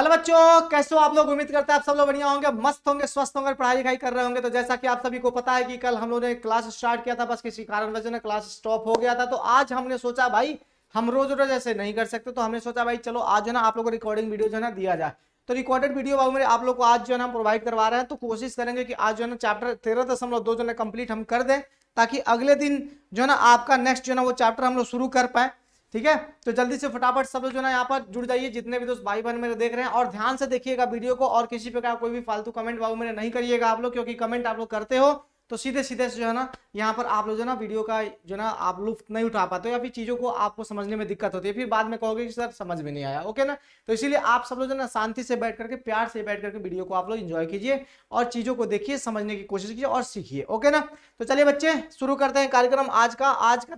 Hello बच्चों, कैसे हो आप लोग। उम्मीद करते हैं आप सब लोग बढ़िया होंगे, मस्त होंगे, स्वस्थ होंगे, पढ़ाई लिखाई कर रहे होंगे। तो जैसा कि आप सभी को पता है कि कल हम लोगों ने क्लास स्टार्ट किया था, बस किसी कारणवश क्लास स्टॉप हो गया था। तो आज हमने सोचा भाई हम रोज रोज ऐसे नहीं कर सकते, तो हमने सोचा भाई चलो आज है ना आप लोग को रिकॉर्डिंग वीडियो जो है ना दिया जाए। तो रिकॉर्डेड वीडियो बाबू मेरे आप लोग को आज जो है ना प्रोवाइड करवा रहे हैं। तो कोशिश करेंगे कि आज जो है ना चैप्टर 13.2 जो है कंप्लीट हम कर दें, ताकि अगले दिन जो है ना आपका नेक्स्ट जो है ना वो चैप्टर हम लोग शुरू कर पाए। ठीक है, तो जल्दी से फटाफट सब लोग जो है यहाँ पर जुड़ जाइए, जितने भी दोस्त भाई बहन मेरे देख रहे हैं, और ध्यान से देखिएगा वीडियो को। और किसी प्रकार कोई भी फालतू कमेंट बाबू मेरे नहीं करिएगा आप लोग, क्योंकि कमेंट आप लोग करते हो तो सीधे सीधे जो है ना यहाँ पर आप लोग जो है ना वीडियो का जो ना आप लुत्फ नहीं उठा पाते हो, या फिर चीजों को आपको समझने में दिक्कत होती है, फिर बाद में कहोगे कि सर समझ में नहीं आया। ओके ना, तो इसीलिए आप सब लोग जो ना शांति से बैठ करके, प्यार से बैठ करके वीडियो को आप लोग एंजॉय कीजिए और चीजों को देखिए, समझने की कोशिश कीजिए और सीखिए। ओके ना, तो चलिए बच्चे शुरू करते हैं कार्यक्रम आज का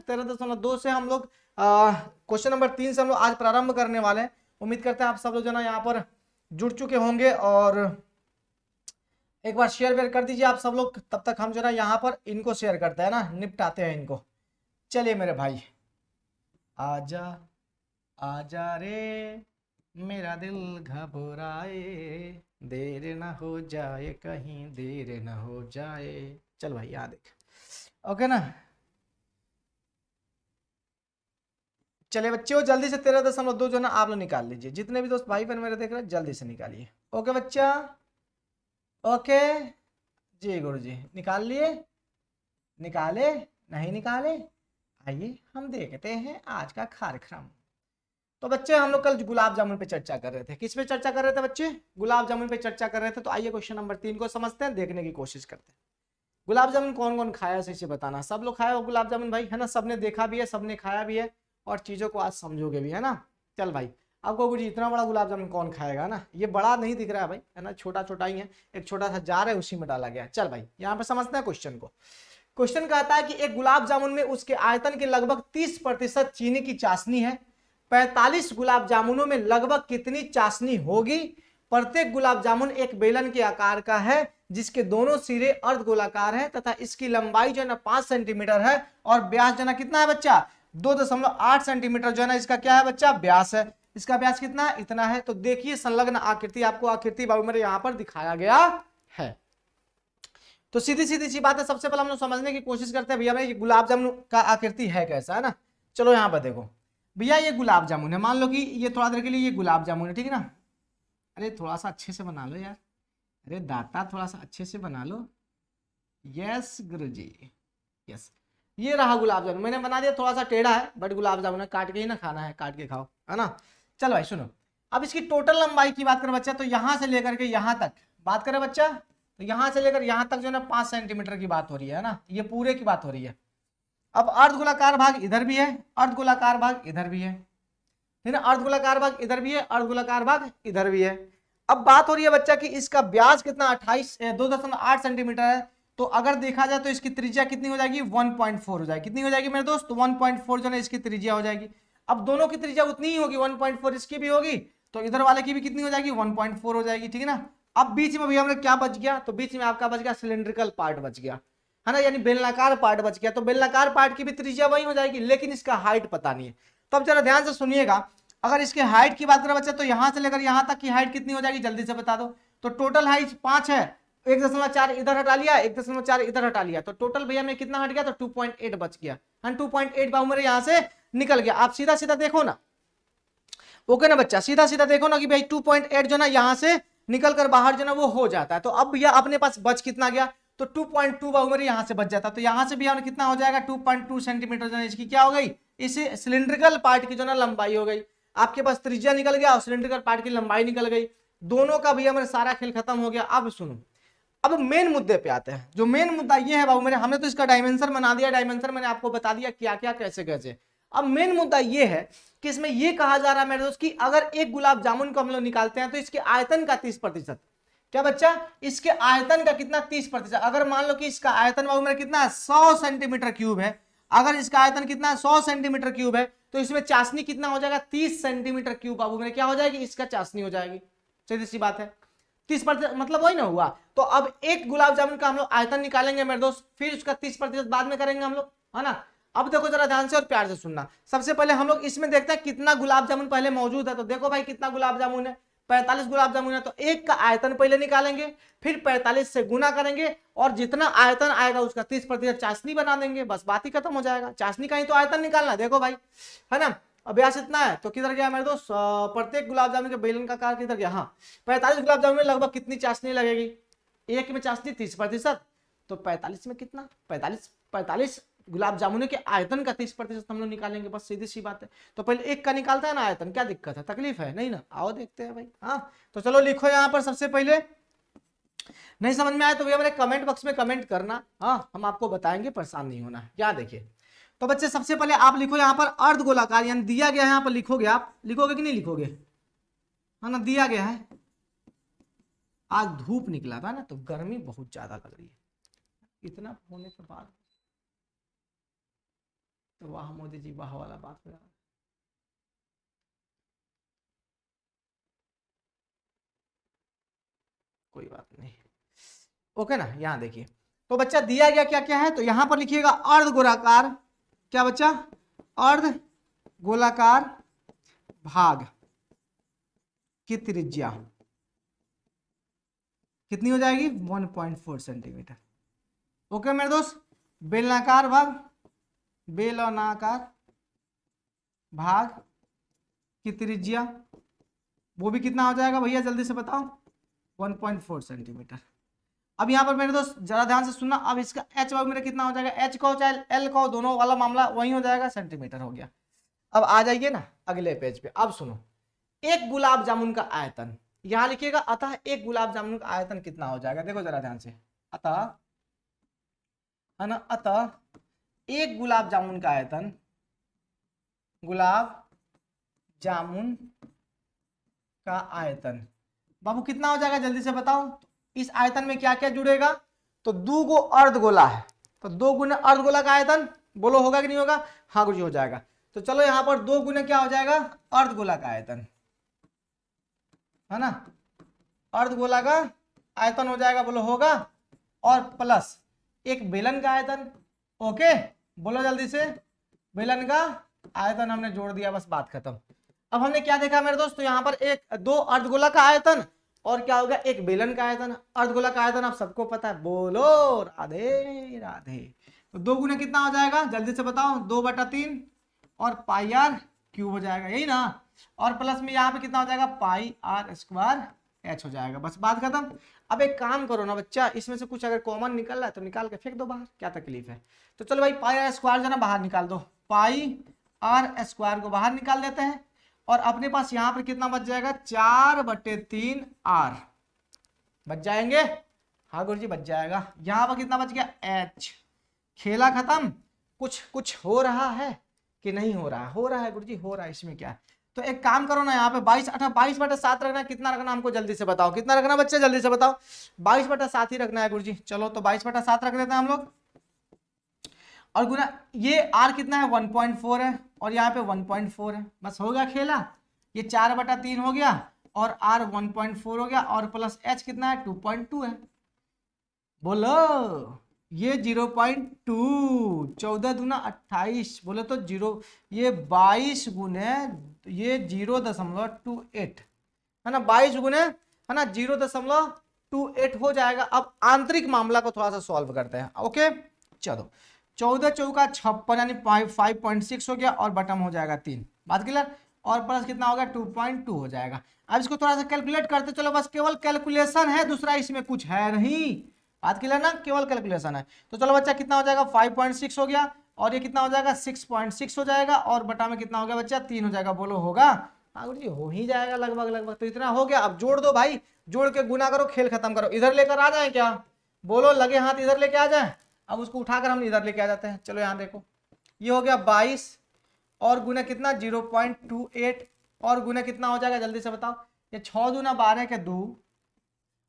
13.2 से हम लोग क्वेश्चन नंबर 3 से हम लोग आज प्रारंभ करने वाले हैं। उम्मीद करते हैं आप सब लोग जो ना यहाँ पर जुड़ चुके होंगे, और एक बार शेयर वेयर कर दीजिए आप सब लोग। तब तक हम जो ना यहाँ पर इनको शेयर करते हैं ना, निपटाते हैं इनको। चलिए मेरे भाई, आजा आजा रे मेरा दिल घबराए, देर ना हो जाए कहीं, देर ना हो जाए। चल भाई यहाँ देख। ओके ना, चलिए बच्चों जल्दी से 13.2 जो ना आप लोग निकाल लीजिए, जितने भी दोस्त भाई बहन मेरे देख रहे हैं जल्दी से निकालिए। ओके बच्चा, ओके जी गुरु जी, निकाल लिए, निकाले नहीं निकाले, आइए हम देखते हैं आज का कार्यक्रम। तो बच्चे हम लोग कल गुलाब जामुन पे चर्चा कर रहे थे। किस पे चर्चा कर रहे थे बच्चे? गुलाब जामुन पे चर्चा कर रहे थे। तो आइए क्वेश्चन नंबर 3 को समझते हैं, देखने की कोशिश करते हैं। गुलाब जामुन कौन कौन खाया है इसे बताना। सब लोग खाया हो गुलाब जामुन भाई, है ना, सबने देखा भी है, सबने खाया भी है, और चीजों को आज समझोगे भी, है ना। चल भाई, अब कहोगे जी इतना बड़ा गुलाब जामुन कौन खाएगा ना, ये बड़ा नहीं दिख रहा है भाई, है ना, छोटा छोटा ही है, एक छोटा सा जार है उसी में डाला गया। चल भाई यहाँ पर समझते हैं क्वेश्चन को। क्वेश्चन कहता है कि एक गुलाब जामुन में उसके आयतन के लगभग 30% चीनी की चाशनी है। 45 गुलाब जामुनों में लगभग कितनी चाशनी होगी? प्रत्येक गुलाब जामुन एक बेलन के आकार का है, जिसके दोनों सिरे अर्ध गोलाकार है, तथा इसकी लंबाई जो है ना 5 सेंटीमीटर है, और व्यास जो है ना कितना है बच्चा? 2.8 सेंटीमीटर जो है ना इसका क्या है बच्चा? व्यास है। इसका व्यास कितना है? इतना है। तो देखिए संलग्न आकृति, आपको आकृति बाबू मेरे यहाँ पर दिखाया गया है। तो सीधी सीधी सी बात है, सबसे पहले हम लोग समझने की कोशिश करते हैं भैया ये गुलाब जामुन का आकृति है कैसा, है ना। चलो यहाँ पर देखो भैया, ये गुलाब जामुन है, मान लो कि ये थोड़ा देर के लिए ये गुलाब जामुन है, ठीक है ना। अरे थोड़ा सा अच्छे से बना लो यार, अरे दाता थोड़ा सा अच्छे से बना लो। यस गुरुजी, यस, ये रहा गुलाब जामुन। मैंने बना दिया, थोड़ा सा टेढ़ा है बट गुलाब जामुन है, काट के ही ना खाना है, काट के खाओ, है ना। चलो भाई सुनो, अब इसकी टोटल लंबाई की बात करें बच्चा, तो यहां से लेकर के यहां तक बात करें बच्चा, तो यहां से लेकर यहां तक जो है ना 5 सेंटीमीटर की बात हो रही है ना, ये पूरे की बात हो रही है। अब अर्धगोलाकार भाग इधर भी है, अर्धगोलाकार भाग इधर भी है ना, अर्धगोलाकार भाग इधर भी है, अर्धगोलाकार भाग इधर भी है। अब बात हो रही है बच्चा कि इसका व्यास कितना 2.8 सेंटीमीटर है। तो अगर देखा जाए तो इसकी त्रिज्या कितनी हो जाएगी? 1.4 हो जाएगी। कितनी हो जाएगी मेरे दोस्त? 1.4 जो है इसकी त्रिज्या हो जाएगी। अब दोनों की त्रिज्या उतनी ही होगी, 1.4 इसकी भी होगी, तो इधर वाले की भी कितनी हो जाएगी? 1.4 हो जाएगी, ठीक है ना। अब बीच में भैया हमने क्या बच गया? तो बीच में आपका बच गया सिलेंड्रिकल पार्ट बच गया, है ना, यानी बेलनाकार पार्ट बच गया। तो बेलनाकार पार्ट की भी त्रिज्या वही हो जाएगी, लेकिन इसका हाइट पता नहीं है। तो अब जरा ध्यान से सुनिएगा, अगर इसके हाइट की बात करें बच्चा, तो यहां से लेकर यहां तक की हाइट कितनी हो जाएगी? जल्दी से बता दो। तो टोटल हाइट 5 है, 1.4 इधर हटा लिया, 1.4 इधर हटा लिया, तो टोटल भैया में कितना हट गया? तो 2.8 बच गया। 2.8 बाबू मेरे यहां से निकल गया। आप सीधा सीधा देखो ना, ओके ना बच्चा, सीधा सीधा देखो ना कि भाई 2.8 जो ना यहां से निकल कर बाहर जो ना वो हो जाता है। तो अब भैया अपने पास बच कितना गया? तो 2.2 बाबू मेरे यहां से बच जाता। तो यहां से भैया कितना हो जाएगा? 2.2 सेंटीमीटर जो है इसकी क्या हो गई? इस सिलिंड्रिकल पार्ट की जो ना लंबाई हो गई। आपके पास त्रिज्या निकल गया और सिलिंड्रिकल पार्ट की लंबाई निकल गई, दोनों का भैया मेरे सारा खेल खत्म हो गया। अब सुनो, अब मेन मुद्दे पे आते हैं। जो मेन मुद्दा ये है बाबू मेरे, हमने तो इसका डायमेंशन बना दिया, डायमेंशन मैंने आपको बता दिया क्या क्या कैसे कैसे। अब मेन मुद्दा ये है कि इसमें ये कहा जा रहा है मेरे दोस्त कि अगर एक गुलाब जामुन को हम लोग निकालते हैं तो इसके आयतन का 30%, क्या बच्चा? इसके आयतन का कितना? 30%। अगर मान लो कि इसका आयतन बाबू मेरा कितना है? 100 सेंटीमीटर क्यूब है। अगर इसका आयतन कितना है? 100 सेंटीमीटर क्यूब है, तो इसमें चाशनी कितना हो जाएगा? 30 सेंटीमीटर क्यूब बाबू मेरे क्या हो जाएगी? इसका चाशनी हो जाएगी। सीधी सी बात है, 30% मतलब वही ना हुआ। तो अब एक गुलाब जामुन का हम लोग आयतन निकालेंगे मेरे दोस्त, फिर उसका 30% बाद में करेंगे हम लोग, है ना। अब देखो जरा ध्यान से और प्यार से सुनना। सबसे पहले हम लोग इसमें देखते हैं कितना गुलाब जामुन पहले मौजूद है। तो देखो भाई कितना गुलाब जामुन है, 45 गुलाब जामुन है तो एक का आयतन पहले निकालेंगे, फिर 45 से गुना करेंगे और जितना आयतन आएगा उसका 30% चाशनी बना देंगे, बस बात ही खत्म हो जाएगा। चाशनी का ही तो आयतन निकालना है, देखो भाई, है ना। अभ्यास इतना है तो किधर गया मेरे दोस्त, प्रत्येक गुलाब जामुन के बेलन का आकार किधर गया, हाँ 45 गुलाब जामुन में लगभग कितनी चाशनी लगेगी, एक में चाशनी 30%, तो 45 में कितना, 45 गुलाब जामुन के आयतन का 30% हम लोग निकालेंगे, बस सीधी सी बात है। तो पहले एक का निकालता है ना आयतन, क्या दिक्कत है, तकलीफ है नहीं ना, आओ देखते हैं भाई। हाँ तो चलो लिखो यहाँ पर सबसे पहले, नहीं समझ में आया तो भैया मेरे कमेंट बॉक्स में कमेंट करना, हाँ हम आपको बताएंगे, परेशान नहीं होना है। यहाँ देखिए तो बच्चे सबसे पहले आप लिखो यहाँ पर अर्ध गोलाकार, यानी दिया गया है, यहाँ पर लिखोगे, आप लिखोगे कि नहीं लिखोगे, है ना, दिया गया है। आज धूप निकला था ना तो गर्मी बहुत ज्यादा लग रही है, इतना होने के बाद तो वाह मोदी जी वाह वाला बात हो रहा है। कोई बात नहीं, ओके ना। यहाँ देखिए तो बच्चा दिया गया क्या क्या है, तो यहां पर लिखिएगा अर्ध गोलाकार, क्या बच्चा, अर्ध गोलाकार भाग की त्रिज्या कितनी हो जाएगी, 1.4 सेंटीमीटर। ओके मेरे दोस्त, बेलनाकार भाग, बेलनाकार भाग की त्रिज्या वो भी कितना हो जाएगा भैया, जल्दी से बताओ, 1.4 सेंटीमीटर। अब यहाँ पर मेरे दोस्त जरा ध्यान से सुनना, अब इसका h वर्ग मेरा कितना हो जाएगा, h को चाहे l को, दोनों वाला मामला वही हो जाएगा, सेंटीमीटर हो गया। अब आ जाइए ना अगले पेज पे, अब सुनो, एक गुलाब जामुन का आयतन, यहाँ लिखिएगा अतः एक गुलाब जामुन का आयतन कितना हो जाएगा, देखो जरा ध्यान से, अतः, है ना, अतः एक गुलाब जामुन का आयतन, गुलाब जामुन का आयतन बाबू कितना हो जाएगा, जल्दी से बताओ। इस आयतन में क्या क्या जुड़ेगा, तो दो गो अर्धगोला है, तो 2 गुना अर्धगोला का आयतन, बोलो होगा कि नहीं होगा, हाँ गुरुजी हो जाएगा। तो चलो यहाँ पर 2 गुना क्या हो जाएगा, अर्धगोला का आयतन, है ना, अर्धगोला का आयतन हो जाएगा, बोलो होगा, और प्लस एक बेलन का आयतन। ओके बोलो जल्दी से, बेलन का आयतन हमने जोड़ दिया, बस बात खत्म। अब हमने क्या देखा मेरे दोस्त, तो यहाँ पर एक 2 अर्धगोला का आयतन और क्या होगा, एक बेलन का आयतन। अर्धगोला का आयतन आप सबको पता है, बोलो राधे राधे। तो 2 गुना कितना हो जाएगा, जल्दी से बताओ, 2/3 और पाई आर क्यूब हो जाएगा, यही ना, और प्लस में यहाँ पे कितना हो जाएगा, पाई आर स्क्वायर एच हो जाएगा, बस बात खत्म। अब एक काम करो ना बच्चा, इसमें से कुछ अगर कॉमन निकल रहा है तो निकाल के फेंक दो बाहर, क्या तकलीफ है। तो चलो भाई पाई आर स्क्वायर जो ना बाहर निकाल दो, पाई आर स्क्वायर को बाहर निकाल देते हैं, और अपने पास यहाँ पर कितना बच जाएगा, 4/3 आर बच जाएंगे, हाँ गुरुजी बच जाएगा। यहाँ पर कितना बच गया, एच, खेला खत्म। कुछ हो रहा है कि नहीं हो रहा, हो रहा है गुरुजी, हो रहा है, इसमें क्या है। तो एक काम करो ना, यहाँ पे 22/7 रखना है, कितना रखना हमको जल्दी से बताओ, कितना रखना बच्चे जल्दी से बताओ, 22/7 ही रखना है गुरुजी। चलो तो 22/7 रख देते हैं हम लोग, और गुना ये r कितना है, 1.4 है, और यहाँ पे 1.4 है, बस हो गया खेला। ये 4/3 हो गया और r 1.4 हो गया, और प्लस h कितना है, 2.2 है, बोलो ये 0.2, 14 दूना 28, बोले तो 0, ये 22 गुने ये 0.28 है ना, 22 गुने है ना 0.28 हो जाएगा। अब आंतरिक मामला को थोड़ा सा सॉल्व करते हैं। ओके चलो, 14 चौका 56 यानी 5.6 हो गया, और बटम हो जाएगा 3, बात क्लियर, और प्लस कितना हो गया, 2.2 हो जाएगा। अब इसको थोड़ा सा कैलकुलेट करते चलो, बस केवल कैलकुलेशन है, दूसरा इसमें कुछ है नहीं, बात क्लियर ना, केवल कैलकुलेशन है। तो चलो बच्चा कितना हो जाएगा, 5.6 हो गया, और ये कितना हो जाएगा, 6.6 हो जाएगा, और बटा में कितना हो गया बच्चा, 3 हो जाएगा, बोलो होगा, हाँ जी हो ही जाएगा लगभग लगभग। तो इतना हो गया, अब जोड़ दो भाई, जोड़ के गुना करो, खेल खत्म करो। इधर लेकर आ जाए क्या, बोलो लगे हाथ इधर लेके आ जाए। अब उसको उठाकर हम इधर लेके आ जाते हैं। चलो यहाँ देखो, ये हो गया 22 और गुना कितना 0.28, और गुना कितना हो जाएगा जल्दी से बताओ, ये 6 दूना 12 के 2,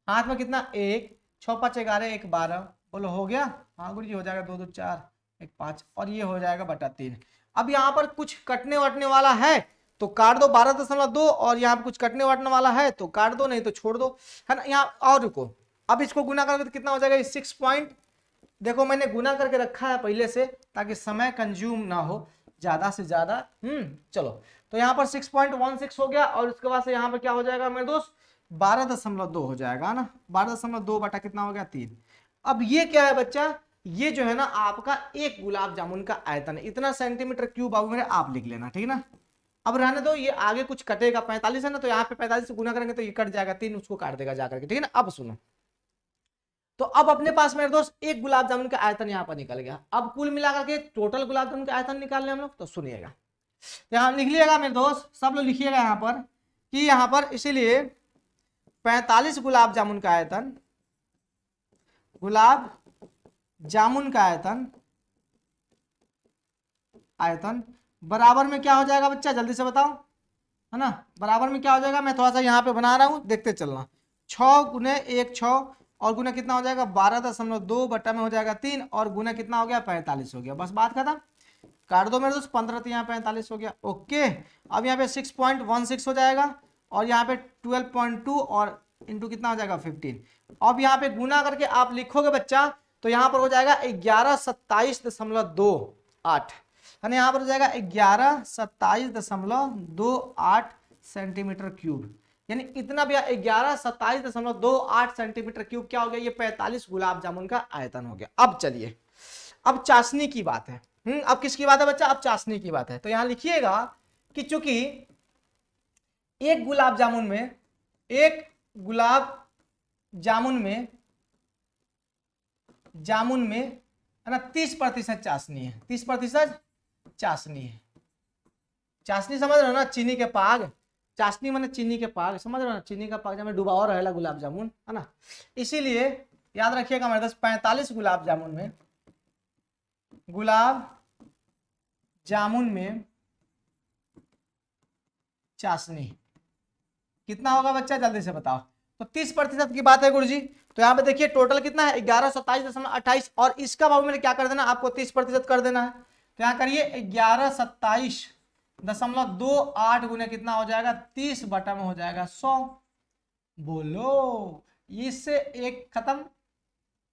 हाथ में कितना 1, 6 5 11 1 12, बोलो हो गया, हाँ गुरु जी हो जाएगा, 2 2 4 1 5, और ये हो जाएगा बटा 3। अब यहाँ पर कुछ कटने वटने वाला है तो काट दो 12.2, और यहाँ पर कुछ कटने वटने वाला है तो काट दो, नहीं तो छोड़ दो, है ना। यहाँ और रुको, अब इसको गुना करके तो कितना हो जाएगा, 6 पॉइंट, देखो मैंने गुना करके रखा है पहले से ताकि समय कंज्यूम ना हो, ज्यादा से ज्यादा। चलो, तो यहाँ पर 6.16 हो गया, और उसके बाद से यहाँ पर क्या हो जाएगा मेरे दोस्त, 12.2 हो जाएगा ना, 12.2 बटा कितना हो गया 3। अब ये क्या है बच्चा, ये जो है ना आपका एक गुलाब जामुन का आयतन है, इतना सेंटीमीटर क्यूब अब मेरे आप लिख लेना, ठीक है ना। अब रहने दो, ये आगे कुछ कटेगा, 45 है ना, तो यहाँ पे 45 से गुना करेंगे तो ये कट जाएगा, 3 उसको काट देगा जाकर के, ठीक है ना। अब सुनो, तो अब अपने पास मेरे दोस्त एक गुलाब जामुन का आयतन यहाँ पर निकल गया। अब कुल मिलाकर के टोटल गुलाब जामुन का आयतन निकाल लें हम लोग, तो सुनिएगा, यहाँ लिख लिएगा मेरे दोस्त, सब लोग लिखिएगा यहाँ पर कि यहाँ पर इसीलिए 45 गुलाब जामुन का आयतन, गुलाब जामुन का आयतन, आयतन बराबर में क्या हो जाएगा बच्चा, जल्दी से बताओ, है ना। बराबर में क्या हो जाएगा, मैं थोड़ा सा यहाँ पे बना रहा हूँ, देखते चलना। 6 गुने 1 6, और गुना कितना हो जाएगा 12.2 बटा में हो जाएगा 3, और गुना कितना हो गया 45 हो गया, बस बात खत्म। काट दो मेरे दोस्त 15, तो यहाँ 45 हो गया, ओके। अब यहाँ पे 6.16 हो जाएगा, और यहाँ पे 12.2 और इंटू कितना हो जाएगा 15। अब यहाँ पे गुना करके आप लिखोगे बच्चा, तो यहाँ पर हो जाएगा 1127.28, यानी यहाँ पर हो जाएगा 1127.28 सेंटीमीटर क्यूब, यानी इतना भी 1127.28 सेंटीमीटर क्यूब क्या हो गया, ये 45 गुलाब जामुन का आयतन हो गया। अब चलिए, अब चाशनी की बात है। अब किसकी बात है बच्चा, अब चाशनी की बात है। तो यहां लिखिएगा कि चूंकि एक गुलाब जामुन में, एक गुलाब जामुन में है ना 30% चाशनी है, 30% चाशनी है। चाशनी समझ रहे हो ना, चीनी के पाग, चाशनी माने चीनी के पाग, समझ रहे हो ना, चीनी का पाग जब डुबाओ रहेगा गुलाब जामुन, है ना। इसीलिए याद रखिएगा मेरे दोस्त, 45 गुलाब जामुन में, गुलाब जामुन में चाशनी कितना होगा बच्चा, जल्दी से बताओ। तो 30% की बात है गुरुजी। तो यहाँ पे देखिए टोटल कितना है 1127.28, और इसका भाव मैंने क्या कर देना, आपको 30% कर देना है। तो यहाँ करिए 1127.28 गुने कितना हो जाएगा 30 बटा में हो जाएगा 100। बोलो, इससे एक खत्म,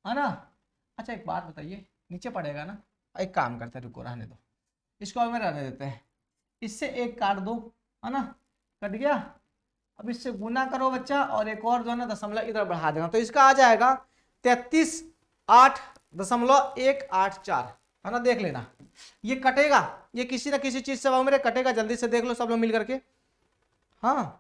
है ना। अच्छा एक बात बताइए, नीचे पड़ेगा ना, एक काम करते हैं, रुको रहने दो, इसको हमें रहने देते हैं, इससे एक काट दो, है ना, कट गया। अब इससे गुना करो बच्चा, और एक और जो है ना दशमलव इधर बढ़ा देना, तो इसका आ जाएगा 33.8.184, है ना। देख लेना, ये कटेगा, ये किसी ना किसी चीज से मेरे कटेगा, जल्दी से देख लो सब लोग मिल करके। हाँ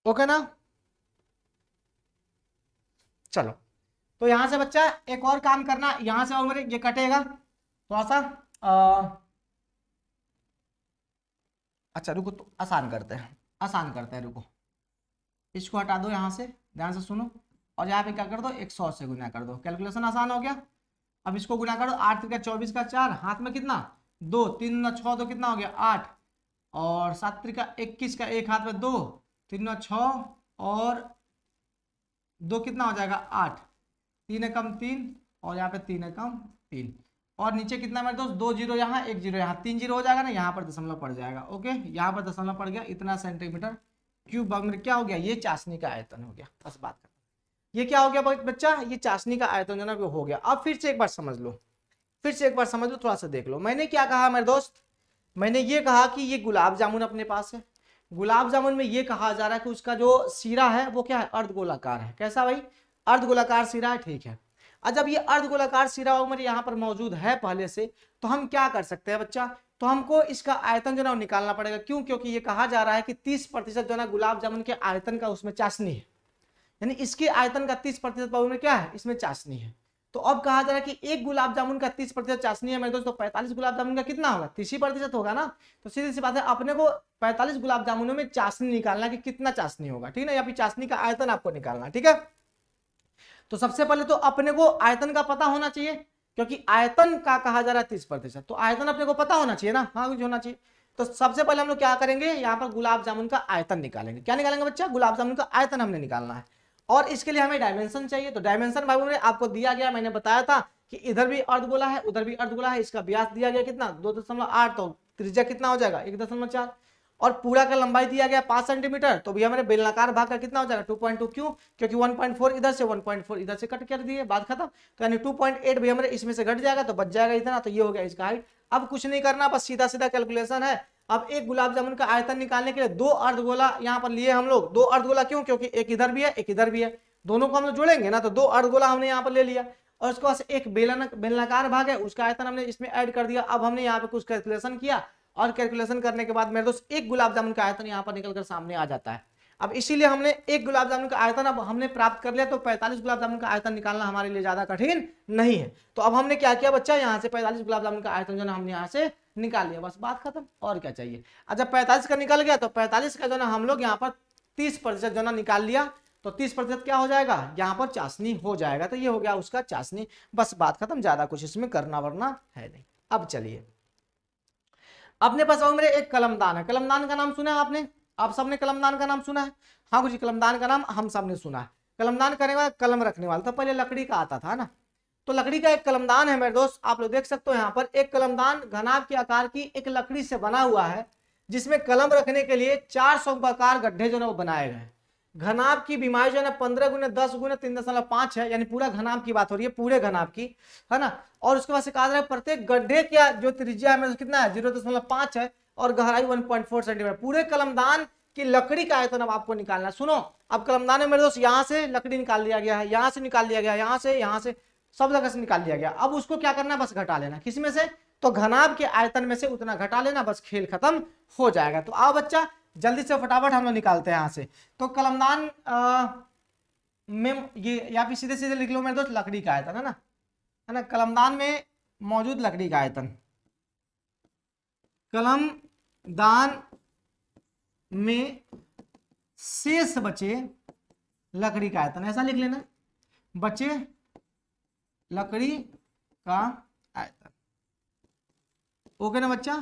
ओके ना, चलो। तो यहां से बच्चा एक और काम करना, यहां से और मेरे ये कटेगा थोड़ा सा, अच्छा रुको, तो आसान करते हैं, आसान करते हैं, रुको, इसको हटा दो यहाँ से, ध्यान से सुनो, और यहाँ पे क्या कर दो 100 से गुना कर दो, कैलकुलेशन आसान हो गया। अब इसको गुना करो, 8 त्रिका 24 का 4, हाथ में कितना 2, 3 9 6, तो कितना हो गया 8, और 7 त्रिका 21 का एक हाथ में 2, 3 9 6, और 2 कितना हो जाएगा 8, 3 एकम 3, और यहाँ पे 3 एकम 3, और नीचे कितना मेरे दोस्त 2 जीरो यहाँ, 1 जीरो यहाँ, 3 जीरो हो जाएगा ना, यहाँ पर दशमलव पड़ जाएगा, ओके, यहाँ पर दशमलव पड़ गया, इतना सेंटीमीटर क्यूब में क्या हो गया, ये चाशनी का आयतन हो गया, बस बात कर। ये क्या हो गया बच्चा, ये चाशनी का आयतन जो ना हो गया। अब फिर से एक बार समझ लो, फिर से एक बार समझ लो, थोड़ा सा देख लो, मैंने क्या कहा मेरे दोस्त, मैंने ये कहा कि ये गुलाब जामुन अपने पास है, गुलाब जामुन में ये कहा जा रहा है कि उसका जो सिरा है वो क्या है, अर्धगोलाकार है। कैसा भाई, अर्धगोलाकार सिरा है, ठीक है। और जब ये अर्धगोलाकार सिरा मेरे यहाँ पर मौजूद है पहले से, तो हम क्या कर सकते हैं बच्चा, तो हमको इसका आयतन जो ना निकालना पड़ेगा। क्यों, क्योंकि ये कहा जा रहा है कि 30% जो ना गुलाब जामुन के आयतन का उसमें चाशनी है, यानी इसके आयतन का 30% पावर में क्या है, इसमें चाशनी है। तो अब कहा जा रहा है कि एक गुलाब जामुन का 30% चाशनी है मेरे दोस्तों, 45 गुलाब जामुन का कितना होगा 30% होगा ना। तो सीधी सी बात है, अपने को 45 गुलाब जामुनों में चाशनी निकालना कि कितना चाशनी होगा, ठीक है ना, या फिर चाशनी का आयतन आपको निकालना, ठीक है। तो सबसे पहले तो अपने को आयतन का पता होना चाहिए, क्योंकि आयतन का कहा जा रहा है 30%, तो आयतन अपने को पता होना चाहिए ना, हाँ कुछ होना चाहिए। तो सबसे पहले हम लोग क्या करेंगे, यहाँ पर गुलाब जामुन का आयतन निकालेंगे। क्या निकालेंगे बच्चा, गुलाब जामुन का आयतन हमने निकालना है, और इसके लिए हमें डायमेंशन चाहिए। तो डायमेंशन भाई आपको दिया गया, मैंने बताया था कि इधर भी अर्धगोला है उधर भी अर्धगोला है, इसका व्यास दिया गया कितना 2.8, तो त्रिज्या कितना हो जाएगा 1.4, और पूरा का लंबाई दिया गया 5 सेंटीमीटर, तो भैया मेरे बेलनाकार भाग का कितना हो जाएगा 2.2, क्यों क्योंकि 1.4 इधर से 1.4 इधर से कट कर दिए, बात खत्म। तो यानी 2.8 भैया मेरे इसमें से घट जाएगा तो बच जाएगा इतना, तो ये हो गया इसका हाइट। अब कुछ नहीं करना, बस सीधा सीधा कैलकुलेशन है। अब एक गुलाब जामुन का आयतन निकालने के लिए दो अर्धगोला यहाँ पर लिए हम लोग, दो अर्धगोला क्यों, क्योंकि एक इधर भी है एक इधर भी है, दोनों को हम लोग जोड़ेंगे ना, तो दो अर्धगोला हमने यहाँ पर ले लिया, और उसके बाद एक बेलनाकार भाग है उसका आयतन हमने इसमें ऐड कर दिया। अब हमने यहाँ पे कुछ कैलकुलेशन किया, और कैलकुलेशन करने के बाद मेरे दोस्त एक गुलाब जामुन का आयतन यहाँ पर निकलकर सामने आ जाता है। अब इसीलिए हमने एक गुलाब जामुन का आयतन अब हमने प्राप्त कर लिया, तो 45 गुलाब जामुन का आयतन निकालना हमारे लिए ज्यादा कठिन नहीं है। तो अब हमने क्या किया बच्चा, यहाँ से 45 गुलाब जामुन का आयतन जो ना हमने यहाँ से निकाल लिया, बस बात खत्म, और क्या चाहिए। अच्छा 45 का निकल गया, तो 45 का जो ना हम लोग यहाँ पर 30% जो ना निकाल लिया, तो 30% क्या हो जाएगा यहाँ पर चाशनी हो जाएगा, तो ये हो गया उसका चाशनी, बस बात खत्म, ज्यादा कुछ इसमें करना वरना है नहीं। अब चलिए अपने पास मेरे एक कलमदान है, कलमदान का नाम सुना है आपने, आप सबने कलमदान का नाम सुना है, हाँ गुरुजी कलमदान का नाम हम सबने सुना है। कलमदान करने वाला कलम रखने वाला, तो पहले लकड़ी का आता था ना, तो लकड़ी का एक कलमदान है मेरे दोस्त, आप लोग देख सकते हो यहाँ पर एक कलमदान घनाभ के आकार की एक लकड़ी से बना हुआ है, जिसमें कलम रखने के लिए 400 प्रकार गड्ढे जो है वो बनाए गए। घनाभ की बीमारी जो है ना 15 गुने 10 गुने 3.5 है, यानी पूरा घनाभ की बात हो रही है, पूरे घनाभ की, है ना। और उसके बाद से कहा जा रहा है प्रत्येक गड्ढे का जो त्रिज्या है मेरे कितना है 0.5 है, और गहराई 1.4 सेंटीमीटर। पूरे कलमदान की लकड़ी का आयतन अब आपको निकालना है। सुनो, अब कलमदान में मेरे दोस्त यहाँ से लकड़ी निकाल लिया गया है, यहाँ से निकाल लिया गया, यहाँ से सब जगह से निकाल लिया गया। अब उसको क्या करना है, बस घटा लेना, किसमें से, तो घनाभ के आयतन में से उतना घटा लेना, बस खेल खत्म हो जाएगा। तो आओ बच्चा जल्दी से फटाफट हम लोग निकालते हैं यहाँ से। तो कलमदान में ये या फिर सीधे सीधे लिख लो मेरे दोस्त, लकड़ी का आयतन है ना, कलमदान में मौजूद लकड़ी का आयतन, कलमदान में शेष बचे लकड़ी का आयतन, ऐसा लिख लेना, बचे लकड़ी का आयतन, ओके ना बच्चा।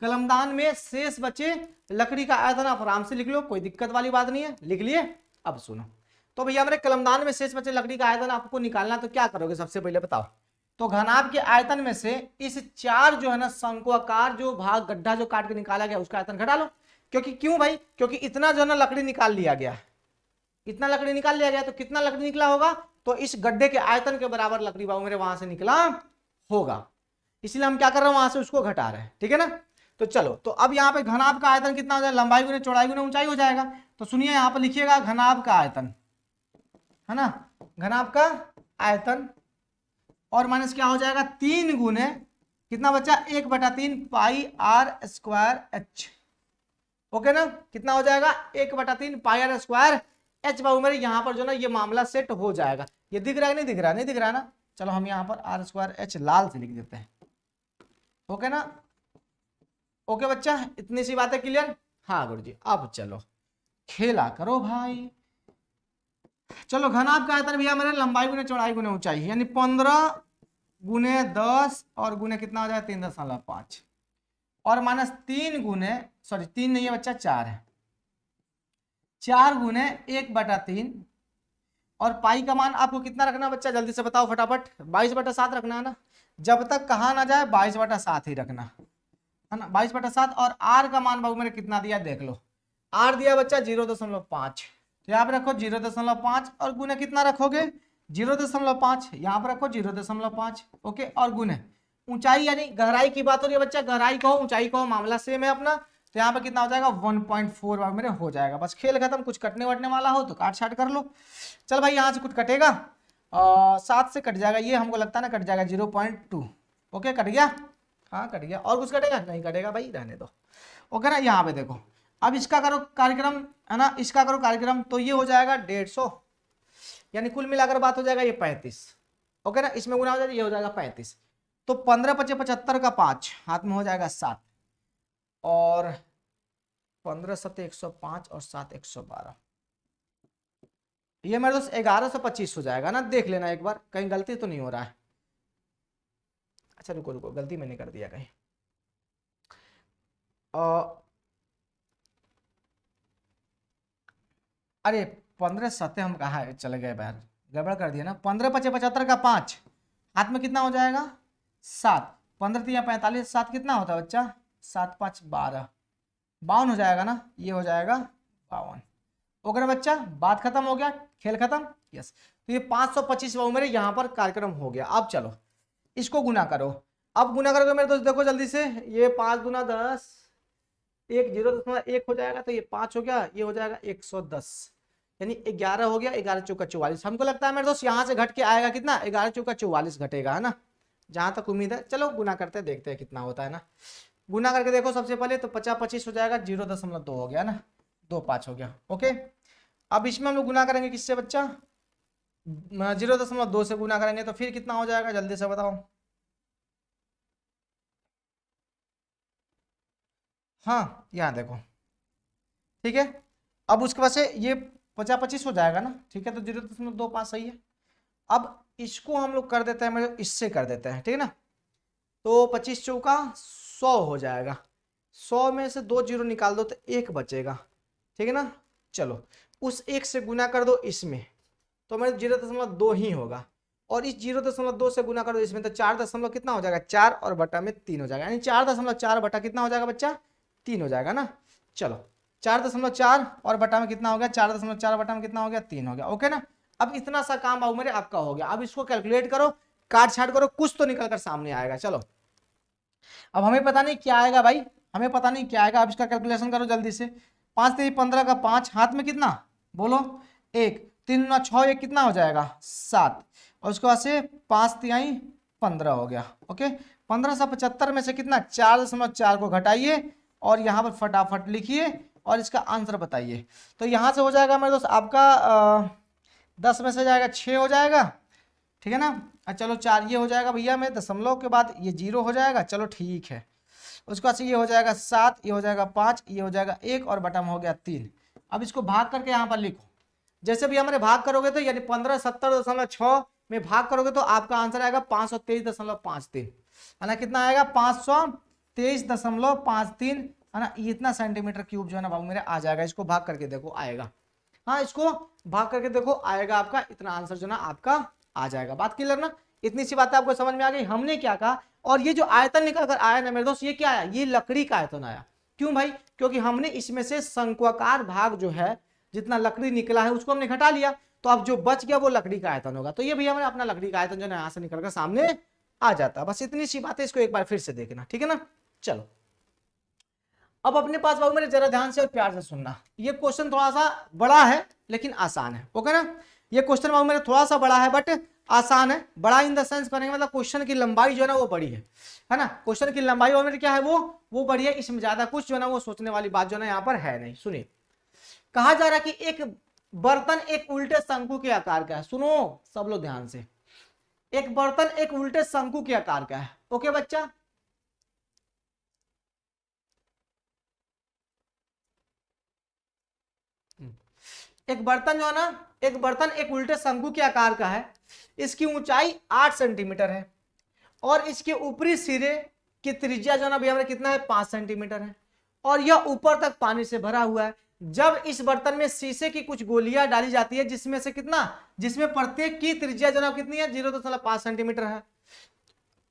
कलमदान में शेष बचे लकड़ी का आयतन आप आराम से लिख लो, कोई दिक्कत वाली बात नहीं है, लिख लिए। अब सुनो, तो भैया मेरे कलमदान में शेष बचे लकड़ी का आयतन आपको निकालना, तो क्या करोगे सबसे पहले बताओ, तो घनाभ के आयतन में से इस 4 जो है ना शंकुआकार जो भाग गड्ढा जो काट के निकाला गया उसका आयतन घटा लो, क्योंकि क्यों भाई, क्योंकि इतना जो है ना लकड़ी निकाल लिया गया, इतना लकड़ी निकाल लिया गया, तो कितना लकड़ी निकला होगा, तो इस गड्ढे के आयतन के बराबर लकड़ी बाबू मेरे वहां से निकला होगा, इसलिए हम क्या कर रहे हैं वहां से उसको घटा रहे हैं, ठीक है ना। तो चलो, तो अब यहाँ पे घनाभ का आयतन कितना हो जाएगा, लंबाई गुने चौड़ाई गुने ऊंचाई हो जाएगा। तो सुनिए यहाँ पर लिखिएगा घनाभ का आयतन, है ना, घनाभ का आयतन, और माइनस क्या हो जाएगा 3 गुने कितना बच्चा 1/3 पाई आर स्क्वायर एच, ओके ना, कितना हो जाएगा 1/3 पाई आर स्क्वायर एच बाबू मेरे। यहाँ पर जो ना ये मामला सेट हो जाएगा, ये दिख रहा है नहीं दिख रहा है, नहीं दिख रहा है ना, चलो हम यहाँ पर आर स्क्वायर एच लाल से लिख देते हैं, ओके ना, ओके बच्चा, इतनी सी बातें क्लियर। हाँ गुरुजी, अब चलो खेला करो भाई। चलो घनाभ का आयतन भैया मेरे लंबाई गुने चौड़ाई गुने ऊंचाई, यानी 15 गुने 10 और गुने कितना हो जाएगा 3.5, और माइनस 3 गुने, सॉरी 3 नहीं है बच्चा 4 है, 4 गुने 1/3, और पाई का मान आपको कितना रखना बच्चा जल्दी से बताओ फटाफट, 22/7 रखना है ना, जब तक कहा ना जाए 22/7 ही रखना है ना, 22/7। और आर का मान बाबू मेरे कितना दिया देख लो, आर दिया बच्चा 0.5, तो यहाँ पे रखो 0.5, और गुने कितना रखोगे 0.5, यहाँ पर रखो 0.5, ओके, और गुने ऊंचाई यानी गहराई की बात हो रही है बच्चा, गहराई कहो ऊंचाई कहो मामला सेम है अपना, तो यहाँ पे कितना हो जाएगा 1.4 मेरे हो जाएगा, बस खेल खत्म। कुछ कटने वटने वाला हो तो काट छाट कर लो। चल भाई यहाँ से कुछ कटेगा 7 से कट जाएगा, ये हमको लगता है ना कट जाएगा 0.2, ओके कट गया, हाँ कट गया, और कुछ कटेगा नहीं कटेगा भाई, रहने दो, ओके ना। यहाँ पे देखो, अब इसका करो कार्यक्रम, है ना, इसका करो कार्यक्रम, तो ये हो जाएगा 150, यानी कुल मिलाकर बात हो जाएगा ये 35, ओके ना, इसमें गुना हो जाएगा ये हो जाएगा 35, तो 15 × 75 का 5 हाथ में हो जाएगा 7, और 15 × 7 105 और 7 112, ये मेरे दोस्त 1125 हो जाएगा ना, देख लेना एक बार कहीं गलती तो नहीं हो रहा है। अच्छा रुको रुको, गलती मैंने कर दिया कहीं, अरे 15 7 हम कहा चले गए बाहर, गड़बड़ कर दिया ना, 15 × 75 का 5 हाथ में कितना हो जाएगा 7, 15 3 45, 7 कितना होता है बच्चा 7 5 12, 52 हो जाएगा ना, ये हो जाएगा 52। ओके ना बच्चा, बात खत्म हो गया, खेल खत्म। यस, तो ये 525 मेरे यहाँ पर कार्यक्रम हो गया। अब चलो इसको गुना करो। अब गुना करोगे मेरे दोस्त देखो जल्दी से, ये 5 दूना 10, 1 0.1 हो जाएगा, तो ये 5 हो गया, ये हो जाएगा 110, यानी 11 हो गया, 11 चौका 44। हमको लगता है मेरे दोस्त यहाँ से घट के आएगा कितना, 11 चौका 44 घटेगा, है ना, जहां तक उम्मीद है। चलो गुना करते देखते हैं कितना होता है ना। गुना करके देखो सबसे पहले, तो 50 25 हो जाएगा, 0.2 हो गया ना, 2 5 हो गया। ओके, अब इसमें हम लोग गुना करेंगे किससे बच्चा, 0.2 से गुना करेंगे, तो फिर कितना हो जाएगा जल्दी से बताओ। हाँ यहाँ देखो, ठीक है। अब उसके बाद से ये 50 25 हो जाएगा ना, ठीक है, तो 0.25 सही है। अब इसको हम लोग कर देते हैं, मतलब इससे कर देते हैं, ठीक है ना। तो 25 चौका 100 हो जाएगा, 100 में से 2 जीरो निकाल दो तो 1 बचेगा, ठीक है ना। चलो उस 1 से गुना कर दो इसमें, तो मेरे 0.2 ही होगा, और इस 0.2 से गुना कर दो इसमें, तो 4 दशमलव कितना हो जाएगा 4 और बटा में 3 हो जाएगा, यानी 4.4 बटा कितना हो जाएगा बच्चा 3 हो जाएगा ना। चलो 4.4 और बटा में कितना हो गया, 4.4 बटा में कितना हो गया 3 हो गया। ओके ना, अब इतना सा काम बाबू मेरे आपका हो गया। अब इसको कैलकुलेट करो, काट छाट करो, कुछ तो निकल कर सामने आएगा। चलो अब हमें पता नहीं क्या आएगा भाई, हमें पता नहीं क्या आएगा। अब इसका कैलकुलेशन करो जल्दी से। 5 3 15 का 5, हाथ में कितना बोलो 1, 3 9 6, 1 कितना हो जाएगा 7, और उसके बाद से 5 3 15 हो गया। ओके, 1575 में से कितना 4.4 को घटाइए और यहाँ पर फटाफट लिखिए और इसका आंसर बताइए। तो यहाँ से हो जाएगा मेरे दोस्त आपका 10 में से जाएगा 6 हो जाएगा, ठीक है ना। चलो 4 ये हो जाएगा भैया, में दशमलव के बाद ये 0 हो जाएगा, चलो ठीक है। उसके बाद से ये हो जाएगा 7, ये हो जाएगा 5, ये हो जाएगा 1 और बटा में हो गया 3। अब इसको भाग करके यहाँ पर लिखो, जैसे भी हमारे भाग करोगे तो यानी 1570.6 में भाग करोगे तो आपका आंसर आएगा 523.53, है ना। कितना आएगा 523.53, है ना। इतना सेंटीमीटर क्यूब जो है ना बाबू मेरे आ जाएगा। इसको भाग करके देखो आएगा, हाँ इसको भाग करके देखो आएगा, आपका इतना आंसर जो ना आपका आ जाएगा। बात क्लियर ना, इतनी सी बात आपको समझ में आ गई। हमने क्या कहा, और ये जो आयतन निकल कर आया ना मेरे दोस्त, ये क्या आया, ये लकड़ी का आयतन आया। क्यों भाई, क्योंकि हमने इसमें से शंक्वाकार भाग जो है, जितना लकड़ी निकला है उसको हमने घटा लिया, तो अब जो बच गया वो लकड़ी का आयतन होगा। तो ये भैया हमारे अपना लकड़ी का आयतन जो है यहाँ से निकलकर सामने आ जाता है। बस इतनी सी बात है, इसको एक बार फिर से देखना, ठीक है ना। चलो अब अपने पास बाबू मेरे जरा ध्यान से और प्यार से सुनना, ये क्वेश्चन थोड़ा सा बड़ा है लेकिन आसान है। ओके ना, ये क्वेश्चन बाबू मेरे थोड़ा सा बड़ा है बट आसान है। बड़ा इन द सेंस करेंगे मतलब क्वेश्चन की लंबाई जो है ना वो बड़ी है ना। क्वेश्चन की लंबाई बाबू मेरे क्या है, वो बड़ी है, इसमें ज्यादा कुछ जो है ना वो सोचने वाली बात जो है ना यहाँ पर है नहीं। सुनिए, कहा जा रहा है कि एक बर्तन एक उल्टे शंकु के आकार का है। सुनो सब लोग ध्यान से, एक बर्तन एक उल्टे शंकु के आकार का है। ओके बच्चा, एक बर्तन जो है ना, एक बर्तन एक उल्टे शंकु के आकार का है। इसकी ऊंचाई 8 सेंटीमीटर है और इसके ऊपरी सिरे की त्रिज्या जो है ना भैया कितना है 5 सेंटीमीटर है, और यह ऊपर तक पानी से भरा हुआ है। जब इस बर्तन में शीशे की कुछ गोलियां डाली जाती है, जिसमें से कितना, जिसमें प्रत्येक की त्रिज्या जो है कितनी है 0.5 सेंटीमीटर है,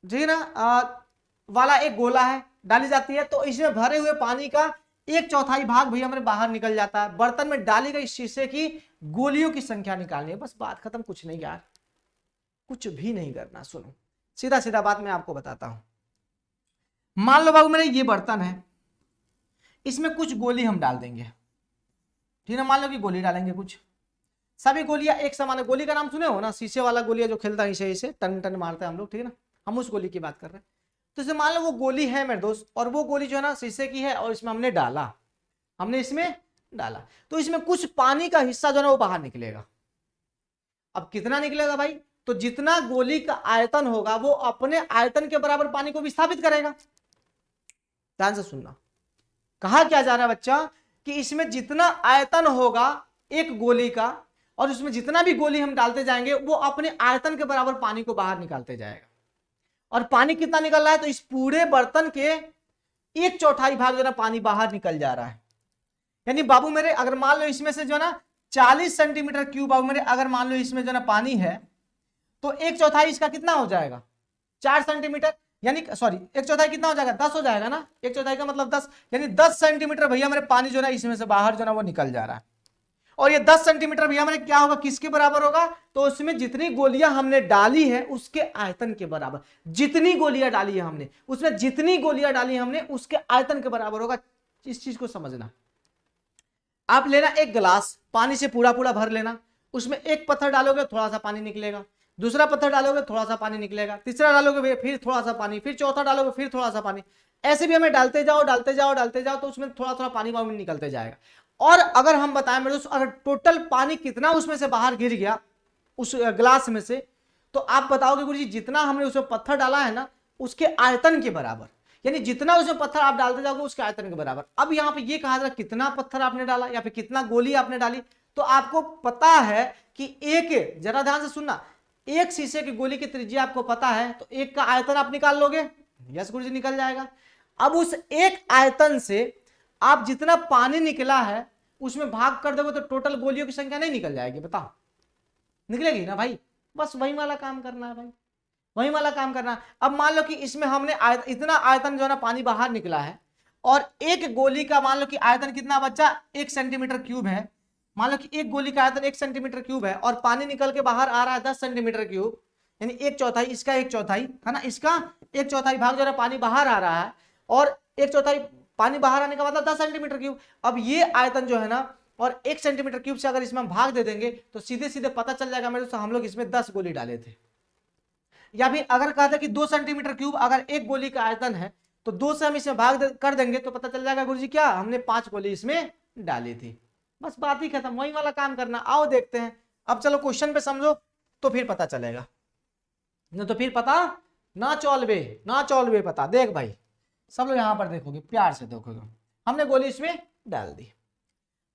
जी ना, वाला एक गोला है डाली जाती है, तो इसमें भरे हुए पानी का 1/4 भाग भैया हमारे बाहर निकल जाता है। बर्तन में डाली गई शीशे की गोलियों की संख्या निकालनी है, बस बात खत्म, कुछ नहीं यार, कुछ भी नहीं करना। सुनो सीधा सीधा बात मैं आपको बताता हूं। मान लो बाबू मेरे ये बर्तन है, इसमें कुछ गोली हम डाल देंगे, ठीक है। मान लो कि गोली डालेंगे कुछ, सभी गोलियां एक समान है। गोली का नाम सुने हो ना, शीशे वाला गोलियां जो खेलता है इसे टन टन मारते हैं हम लोग, ठीक है ना, हम उस गोली की बात कर रहे हैं। तो इसे मान लो वो गोली है मेरे दोस्त, और वो गोली जो है ना शीशे की है, और इसमें हमने डाला, हमने इसमें डाला, तो इसमें कुछ पानी का हिस्सा जो है ना वो बाहर निकलेगा। अब कितना निकलेगा भाई, तो जितना गोली का आयतन होगा वो अपने आयतन के बराबर पानी को विस्थापित करेगा। ध्यान से सुनना, कहा क्या जा रहा है बच्चा, कि इसमें जितना आयतन होगा एक गोली का, और उसमें जितना भी गोली हम डालते जाएंगे वो अपने आयतन के बराबर पानी को बाहर निकालते जाएगा। और पानी कितना निकल रहा है, तो इस पूरे बर्तन के 1/4 भाग जो ना पानी बाहर निकल जा रहा है। यानी बाबू मेरे अगर मान लो इसमें से जो ना 40 सेंटीमीटर क्यूब बाबू मेरे, अगर मान लो इसमें जो ना पानी है, तो 1/4 इसका कितना हो जाएगा, 4 सेंटीमीटर, यानी सॉरी 1/4 कितना हो जाएगा, 10 हो जाएगा ना, 1/4 का मतलब 10, यानी 10 सेंटीमीटर भैया मेरे पानी जो है इसमें से बाहर जो है वो निकल जा रहा है। और ये 10 सेंटीमीटर भैया मेरे क्या होगा, किसके बराबर होगा, तो उसमें जितनी गोलियां हमने डाली है उसके आयतन के बराबर, जितनी गोलियां डाली है हमने उसमें, जितनी गोलियां डाली है हमने उसके आयतन के बराबर होगा। इस चीज को समझना। आप लेना एक गिलास पानी से पूरा पूरा भर लेना, उसमें एक पत्थर डालोगे थोड़ा सा पानी निकलेगा, दूसरा पत्थर डालोगे थोड़ा सा पानी निकलेगा, तीसरा डालोगे फिर थोड़ा सा पानी, फिर चौथा डालोगे फिर थोड़ा सा पानी, ऐसे भी हमें डालते जाओ डालते जाओ डालते जाओ तो उसमें थोड़ा थोड़ा पानी वानी निकलते जाएगा। और अगर हम बताएं मेरे दोस्त, अगर टोटल पानी कितना उसमें से बाहर गिर गया उस गिलास में से, तो आप बताओगे गुरुजी जितना हमने उसमें पत्थर डाला है ना उसके आयतन के बराबर, यानी जितना उसमें पत्थर आप डालते जाओगे उसके आयतन के बराबर। अब यहाँ पे ये कहा जा रहा कितना पत्थर आपने डाला या फिर कितना गोली आपने डाली, तो आपको पता है कि एक, जरा ध्यान से सुनना, एक शीशे की गोली की त्रिज्या आपको पता है तो एक का आयतन आप निकाल लोगे, यस गुरुजी निकल जाएगा। अब उस एक आयतन से आप जितना पानी निकला है उसमें भाग कर दोगे तो टोटल गोलियों की संख्या नहीं निकल जाएगी, बताओ निकलेगी ना भाई, बस वही वाला काम करना है भाई, वही वाला काम करना। अब मान लो कि इसमें हमने इतना आयतन जो है ना पानी बाहर निकला है, और एक गोली का मान लो कि आयतन कितना बच्चा 1 सेंटीमीटर क्यूब है, मान लो कि एक गोली का आयतन 1 सेंटीमीटर क्यूब है और पानी निकल के बाहर आ रहा है 10 सेंटीमीटर क्यूब, यानी 1/4 इसका 1/4 है ना, इसका 1/4 भाग जो है पानी बाहर आ रहा है, और 1/4 पानी बाहर आने का मतलब 10 सेंटीमीटर क्यूब। अब ये आयतन जो है ना, और 1 सेंटीमीटर क्यूब से अगर इसमें हम भाग दे देंगे तो सीधे सीधे पता चल जाएगा मेरे दोस्तों हम लोग इसमें 10 गोली डाले थे। या फिर अगर कहा था कि 2 सेंटीमीटर क्यूब अगर एक गोली का आयतन है तो 2 से हम इसमें भाग कर देंगे तो पता चल जाएगा गुरुजी क्या हमने 5 गोली इसमें डाली थी, बस बात ही खत्म, वही वाला काम करना। आओ देखते हैं, अब चलो क्वेश्चन पे समझो तो फिर पता चलेगा, नहीं तो फिर पता ना चौलवे पता। देख भाई सब लोग यहाँ पर देखोगे, प्यार से देखोगे, हमने गोली इसमें डाल दी।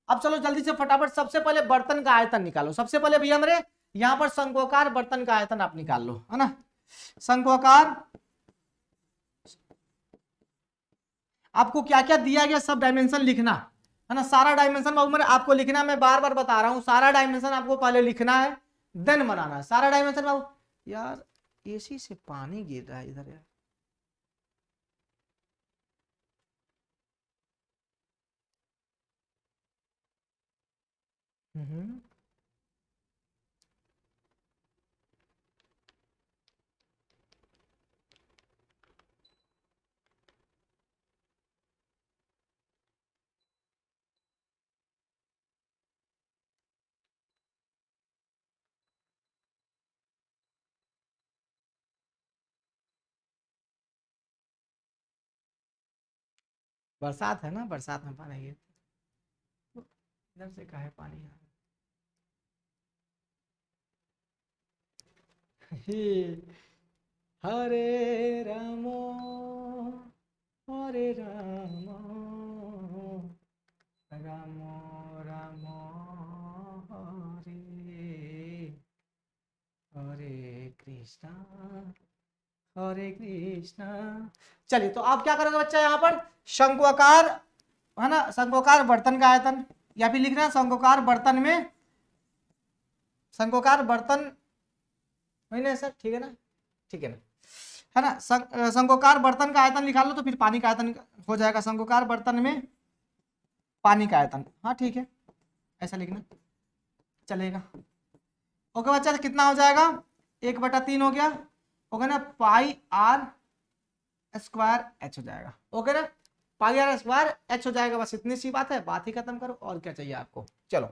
अब चलो जल्दी से फटाफट सबसे पहले बर्तन का आयतन निकालो। सबसे पहले भैया मेरे यहाँ पर शंक्वाकार बर्तन का आयतन आप निकाल लो, है ना, शंक्वाकार आपको क्या क्या दिया गया सब डायमेंशन लिखना है ना, सारा डायमेंशन बाबू मेरे आपको लिखना, मैं बार बार बता रहा हूँ सारा डायमेंशन आपको पहले लिखना है देन बनाना है सारा डायमेंशन बाबू। यार एसी से पानी गिर रहा है इधर यार, बरसात है ना, बरसात में पानी गिर, इधर से काहे पानी आ रहा है। हरे रामो हरे रामो रामो रामो हरे हरे कृष्णा हरे कृष्णा। चलिए तो आप क्या करोगे बच्चा, यहाँ पर शंक्वाकार है ना, शंक्वाकार बर्तन का आयतन, या फिर लिखना शंक्वाकार बर्तन में, शंक्वाकार बर्तन वही ना सर, ठीक है ना, ठीक है ना, है ना, शंक्वाकार बर्तन का आयतन निकाल लो तो फिर पानी का आयतन हो जाएगा, शंक्वाकार बर्तन में पानी का आयतन, हाँ ठीक है ऐसा लिखना चलेगा। ओके बच्चा तो कितना हो जाएगा 1/3 हो गया, ओके ना, पाई आर स्क्वायर एच हो जाएगा, ओके ना, पाई आर स्क्वायर एच हो जाएगा, बस इतनी सी बात है, बात ही खत्म करो, और क्या चाहिए आपको। चलो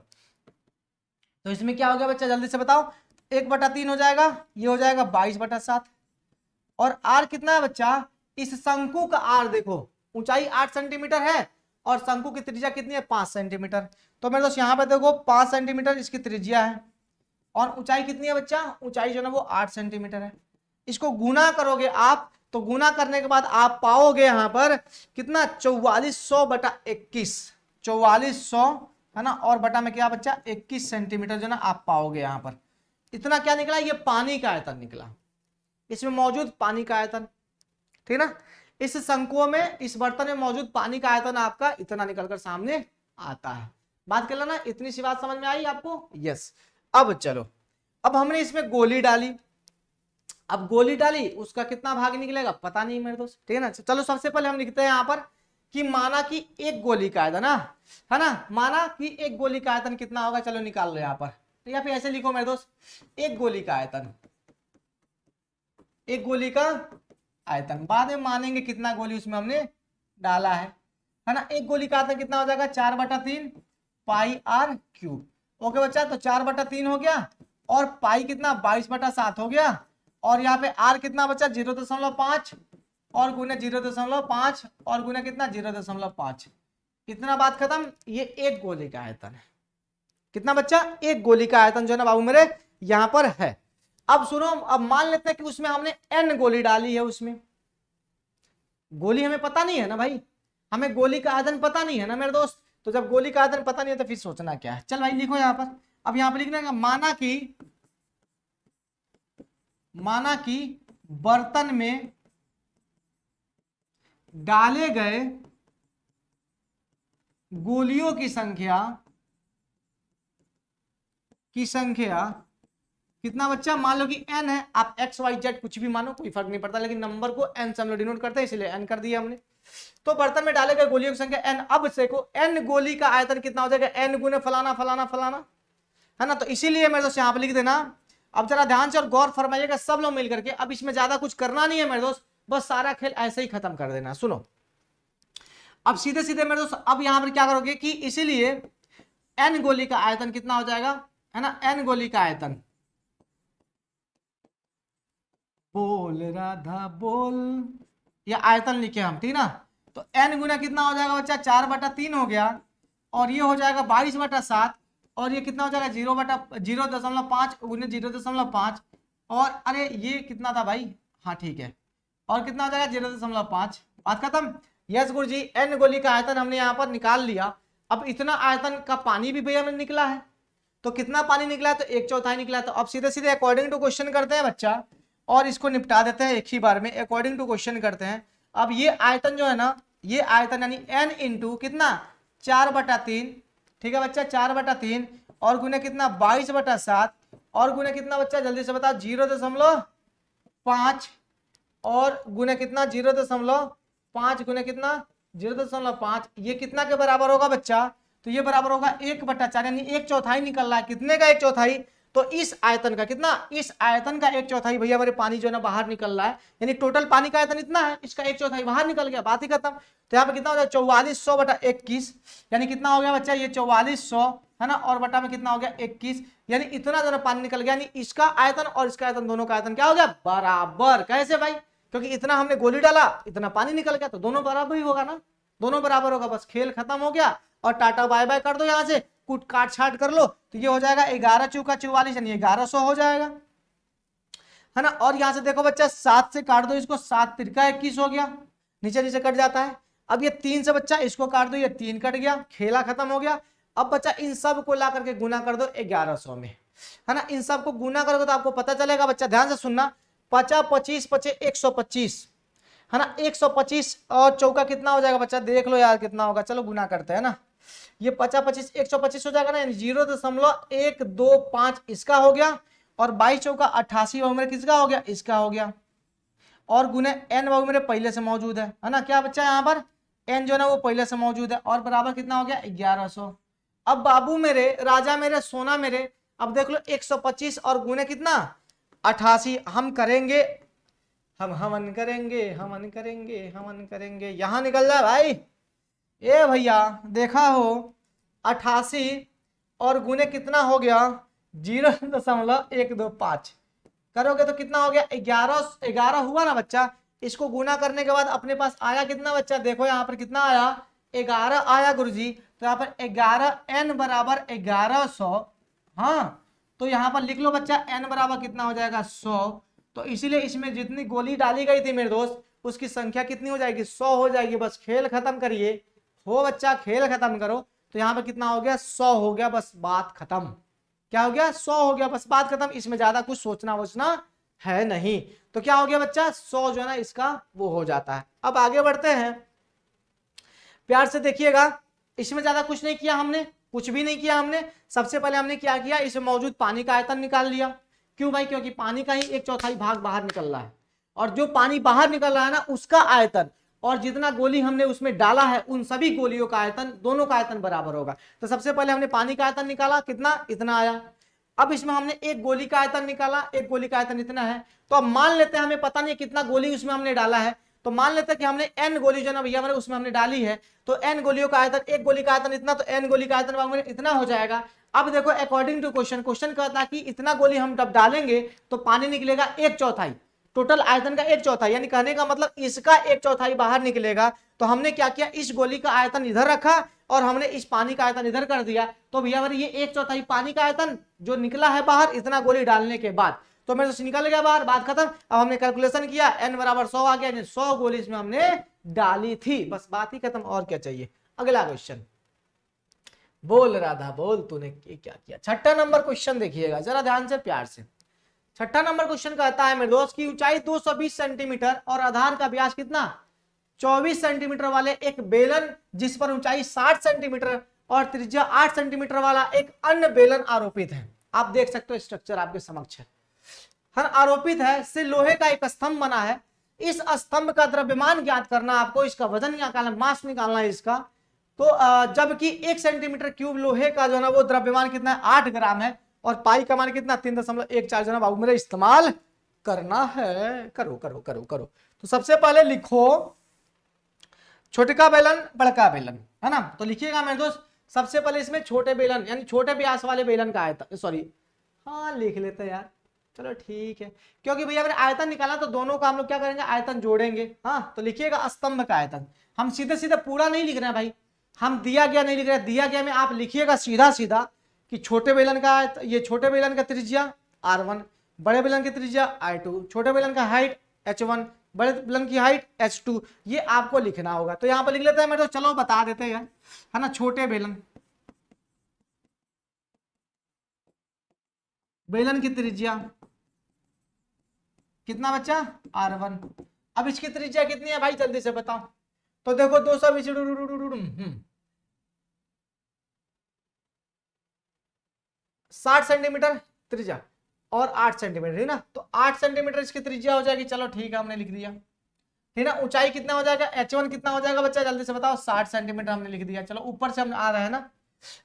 तो इसमें क्या हो गया बच्चा जल्दी से बताओ, 1/3 हो जाएगा, ये हो जाएगा 22/7, और आर कितना है बच्चा, इस शंकु का आर देखो, ऊंचाई 8 सेंटीमीटर है और शंकु की त्रिज्या कितनी है 5 सेंटीमीटर, तो मेरे दोस्त यहाँ पे देखो 5 सेंटीमीटर इसकी त्रिज्या है, और ऊंचाई कितनी है बच्चा, ऊंचाई जो है वो 8 सेंटीमीटर है। इसको गुना करोगे आप तो गुना करने के बाद आप पाओगे यहाँ पर कितना 4400/21, 4400 है ना, और बटा में क्या बच्चा 21 सेंटीमीटर जो ना आप पाओगे यहाँ पर। इतना क्या निकला, ये पानी का आयतन निकला, इसमें मौजूद पानी का आयतन, ठीक ना, इस शंकुओं में इस बर्तन में मौजूद पानी का आयतन आपका इतना निकलकर सामने आता है। बात कर लेना, इतनी सी बात समझ में आई आपको, यस। अब चलो, अब हमने इसमें गोली डाली, अब गोली डाली, उसका कितना भाग निकलेगा पता नहीं मेरे दोस्त, ठीक है ना। चलो सबसे पहले हम लिखते हैं यहाँ पर कि माना कि एक गोली का आयतन है ना, माना कि एक गोली का आयतन कितना होगा, चलो निकाल लो यहाँ पर, या फिर ऐसे लिखो मेरे दोस्त, एक गोली का आयतन, एक गोली का आयतन, बाद में मानेंगे कितना गोली उसमें हमने डाला है ना। एक गोली का आयतन कितना हो जाएगा 4/3 पाई आर क्यूब। ओके बच्चा, तो 4/3 हो गया, और पाई कितना 22/7 हो गया, और यहाँ पे आर कितना बचा 0.5, और गुने 0.5, और गुने कितना 0.5, इतना बात खत्म। ये एक गोली का आयतन है, कितना बच्चा, एक गोली का आयतन जो है ना बाबू मेरे यहाँ पर है। अब सुनो, अब मान लेते हैं कि उसमें हमने n गोली डाली है, उसमें गोली हमें पता नहीं है ना भाई, हमें गोली का आयतन पता नहीं है ना मेरे दोस्त, तो जब गोली का आयतन पता नहीं है तो फिर सोचना क्या है। चल भाई लिखो यहाँ पर, अब यहाँ पर लिखना है माना कि बर्तन में डाले गए गोलियों की संख्या कितना बच्चा, मान लो कि n है, आप x y z कुछ भी मानो, कोई फर्क नहीं पड़ता, लेकिन नंबर को n से हम लोग डिनोट करते हैं, इसलिए n कर दिया हमने। तो बर्तन में डाले गए गोलियों की संख्या n, अब से को n गोली का आयतन कितना हो जाएगा, n गुने फलाना फलाना फलाना, है ना। तो इसीलिए मेरे दोस्त यहाँ पे लिख देना। अब जरा ध्यान से और गौर फरमाइएगा सब लोग मिल करके, अब इसमें ज्यादा कुछ करना नहीं है मेरे दोस्त, बस सारा खेल ऐसे ही खत्म कर देना। सुनो अब सीधे सीधे मेरे दोस्त, अब यहाँ पर क्या करोगे कि इसीलिए n गोली का आयतन कितना हो जाएगा, है ना, n गोली का आयतन, बोल राधा बोल, ये आयतन लिखे हम, ठीक ना। तो n गुना कितना हो जाएगा बच्चा 4/3 हो गया, और ये हो जाएगा 22/7, और ये कितना हो जाएगा 0.5 गुने 0.5, और अरे ये कितना था भाई, हाँ ठीक है, और कितना हो जाएगा 0.5, बात खत्म। यस गुरु जी, n गोली का आयतन हमने यहाँ पर निकाल लिया। अब इतना आयतन का पानी भी भैया हमें निकला है, तो कितना पानी निकला है, तो 1/4 निकला है। तो अब सीधे सीधे अकॉर्डिंग टू क्वेश्चन करते हैं बच्चा, और इसको निपटा देते हैं एक ही बार में, अकॉर्डिंग टू क्वेश्चन करते हैं। अब ये आयतन जो है ना, ये आयतन यानी n इंटू कितना 4/3, ठीक है बच्चा 4/3, और गुने कितना 22/7, और गुने कितना बच्चा जल्दी से बताओ 0.5, और गुने कितना 0.5 गुने कितना 0.5, ये कितना के बराबर होगा बच्चा, तो ये बराबर होगा 1/4, यानी 1/4 निकल रहा है। कितने का 1/4, तो इस आयतन का कितना, इस आयतन का 1/4 भैया हमारे पानी जो है ना बाहर निकल रहा है, यानी टोटल पानी का आयतन इतना है, इसका 1/4 बाहर निकल गया, बात ही खत्म। तो यहाँ पे कितना हो जाए 4400/21, यानी कितना हो गया बच्चा ये 4400, है ना, और बटा में कितना हो गया 21, यानी इतना जो पानी निकल गया, यानी इसका आयतन और इसका आयतन दोनों का आयतन क्या हो गया बराबर। कैसे भाई, क्योंकि इतना हमने गोली डाला, इतना पानी निकल गया, तो दोनों बराबर ही होगा ना, दोनों बराबर होगा, बस खेल खत्म हो गया। और टाटा बाय बाय कर दो, यहाँ से कुट काट छाट कर लो, तो ये हो जाएगा 11 चौका 44, यानी 1100 हो जाएगा, है ना। और यहाँ से देखो बच्चा 7 से काट दो इसको, 7 तिरका 21 हो गया, नीचे नीचे कट जाता है। अब ये 3 से बच्चा इसको काट दो, ये 3 कट गया, खेला खत्म हो गया। अब बच्चा इन सब को ला करके गुना कर दो 1100 में, है ना। इन सब को गुना करोगे तो आपको पता चलेगा बच्चा, ध्यान से सुनना, 50 25 25 125, है ना, 125, और चौका कितना हो जाएगा बच्चा देख लो यार कितना होगा, चलो गुना करते हैं ना। ये 50 25 125 हो जाएगा ना, 0.125 इसका हो गया, और 22 चौका 88 वो मेरे किसका हो गया, इसका हो गया, और गुने n वो मेरे पहले से मौजूद है ना। क्या बच्चा यहाँ पर n जो है ना वो पहले से मौजूद है, और बराबर कितना हो गया 1100। अब बाबू मेरे, राजा मेरे, सोना मेरे, अब देख लो 125 और गुने कितना 88, हम करेंगे, हम हवन करेंगे हवन करेंगे हवन करेंगे, यहां निकल जाए भाई, ए भैया देखा हो 88 और गुने कितना हो गया 0.125, करोगे तो कितना हो गया 11 हुआ ना बच्चा। इसको गुना करने के बाद अपने पास आया कितना बच्चा, देखो यहाँ पर कितना आया 11 आया गुरुजी। तो यहाँ पर 11 n बराबर 1100, हाँ तो यहाँ पर लिख लो बच्चा n बराबर कितना हो जाएगा 100। तो इसीलिए इसमें जितनी गोली डाली गई थी मेरे दोस्त उसकी संख्या कितनी हो जाएगी 100 हो जाएगी। बस खेल खत्म करिए, हो बच्चा खेल खत्म करो। तो यहाँ पर कितना हो गया 100 हो गया, बस बात खत्म। क्या हो गया 100 हो गया, बस बात खत्म। इसमें ज्यादा कुछ सोचना वोचना है नहीं। तो क्या हो गया बच्चा 100 जो है ना इसका वो हो जाता है। अब आगे बढ़ते हैं, प्यार से देखिएगा। इसमें ज्यादा कुछ नहीं किया हमने, कुछ भी नहीं किया हमने। सबसे पहले हमने क्या किया, इसमें मौजूद पानी का आयतन निकाल लिया। क्यों भाई? क्योंकि पानी का ही 1/4 भाग बाहर निकल रहा है, और जो पानी बाहर निकल रहा है ना उसका आयतन और जितना गोली हमने उसमें डाला है उन सभी गोलियों का आयतन, दोनों का आयतन बराबर होगा। तो सबसे पहले हमने पानी का आयतन निकाला, कितना? इतना आया। अब इसमें हमने एक गोली का आयतन निकाला, एक गोली का आयतन इतना है। तो अब मान लेते हैं हमें पता नहीं कितना गोली उसमें हमने डाला है, तो मान लेते हैं कि हमने n गोली जो ना भैया मैंने उसमें हमने डाली है, तो n गोलियों का आयतन, एक गोली का आयतन इतना, तो n गोली का आयतन इतना हो जाएगा। अब देखो अकॉर्डिंग टू क्वेश्चन, क्वेश्चन कहता है कि इतना गोली हम जब डालेंगे तो पानी निकलेगा 1/4, टोटल आयतन का 1/4, यानी कहने का मतलब इसका 1/4 बाहर निकलेगा। तो हमने क्या किया, इस गोली का आयतन इधर रखा और हमने इस पानी का आयतन इधर कर दिया। तो भैया ये 1/4 पानी का आयतन जो निकला है बाहर इतना गोली डालने के बाद, तो मेरे से निकल गया बाहर, बात खत्म। अब हमने कैलकुलेशन किया, n बराबर 100 आ गया, 100 गोली इसमें हमने डाली थी, बस बात ही खत्म, और क्या चाहिए। अगला क्वेश्चन, बोल राधा बोल, तूने क्या किया। छठा नंबर क्वेश्चन देखिएगा जरा ध्यान से, प्यार से। छठा नंबर क्वेश्चन कहता है मेरे दोस्त की ऊंचाई 220 सेंटीमीटर और आधार का व्यास कितना, 24 सेंटीमीटर वाले एक बेलन जिस पर ऊंचाई 60 सेंटीमीटर और त्रिज्या 8 सेंटीमीटर वाला एक अन्य बेलन आरोपित है। आप देख सकते हो स्ट्रक्चर आपके समक्ष है, हर आरोपित है, से लोहे का एक स्तंभ बना है। इस स्तंभ का द्रव्यमान ज्ञात करना आपको, इसका वजन निकालना, मास निकालना है इसका। तो जबकि 1 सेंटीमीटर क्यूब लोहे का जो है ना वो द्रव्यमान कितना है, 8 ग्राम है, और पाई का मान कितना, 3.14 जो है बाबू मेरे इस्तेमाल करना है। करो करो करो करो। तो सबसे पहले लिखो छोटा बेलन बड़का बेलन, है ना। तो लिखिएगा मेरे दोस्त, सबसे पहले इसमें छोटे बेलन यानी छोटे व्यास वाले बेलन का आयतन, सॉरी हाँ लिख लेते यार, चलो ठीक है, क्योंकि भैया मैंने आयतन निकाला तो दोनों का हम लोग क्या करेंगे, आयतन जोड़ेंगे। हाँ तो लिखिएगा स्तंभ का आयतन, हम सीधे सीधे पूरा नहीं लिख रहे हैं भाई, हम दिया गया नहीं लिख रहे, दिया गया में आप लिखिएगा सीधा सीधा कि छोटे बेलन का ये छोटे बेलन का त्रिज्या r1, बड़े बेलन की त्रिज्या i2, छोटे बेलन का हाइट h1, बड़े बेलन की हाइट h2, ये आपको लिखना होगा। तो यहाँ पर लिख लेते हैं मेरे, तो चलो बता देते हैं, है ना। छोटे बेलन, बेलन की त्रिज्या कितना बच्चा, r1। अब इसकी त्रिज्या कितनी है भाई, जल्दी से बताओ। तो देखो 220 60 सेंटीमीटर त्रिज्या और 8 सेंटीमीटर, है ना। तो 8 सेंटीमीटर इसकी त्रिज्या हो जाएगी, चलो ठीक है हमने लिख दिया, है ना। ऊंचाई कितना हो जाएगा, h1 कितना हो जाएगा बच्चा, जल्दी से बताओ, 60 सेंटीमीटर हमने लिख दिया। चलो ऊपर से हम आ रहे हैं ना।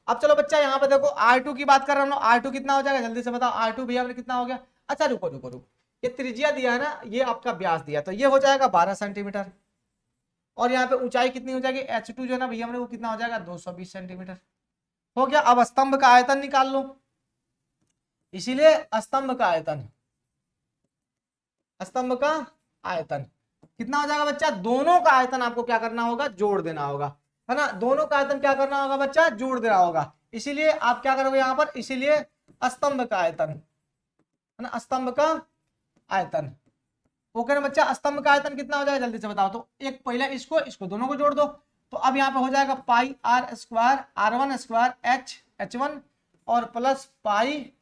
अब चलो बच्चा यहाँ पे देखो r2 की बात कर रहा हूँ, r2 कितना हो जाएगा, जल्दी से बताओ। r2 भैया हमने कितना हो गया, अच्छा रुको रुको रुको, ये त्रिज्या दिया है ना, ये आपका व्यास दिया, तो ये हो जाएगा 12 सेंटीमीटर, और यहाँ पे ऊंचाई कितनी हो जाएगी, h2 जो है ना भैया हमने वो कितना हो जाएगा, 220 सेंटीमीटर हो गया। अब स्तंभ का आयतन निकाल लो, इसीलिए स्तंभ का आयतन, स्तंभ का आयतन कितना हो जाएगा बच्चा, दोनों का आयतन आपको क्या करना होगा, जोड़ देना होगा, है ना। दोनों का आयतन क्या करना होगा बच्चा, जोड़ देना होगा। इसीलिए आप क्या करोगे यहाँ पर, इसीलिए स्तंभ का आयतन, है ना, स्तंभ का आयतन। ओके ना बच्चा, स्तंभ का आयतन कितना हो जाएगा, जल्दी से बताओ। तो एक पहले इसको इसको दोनों को जोड़ दो, तो अब यहाँ पे हो जाएगा पाई r square r1 square h1 और प्लस पाई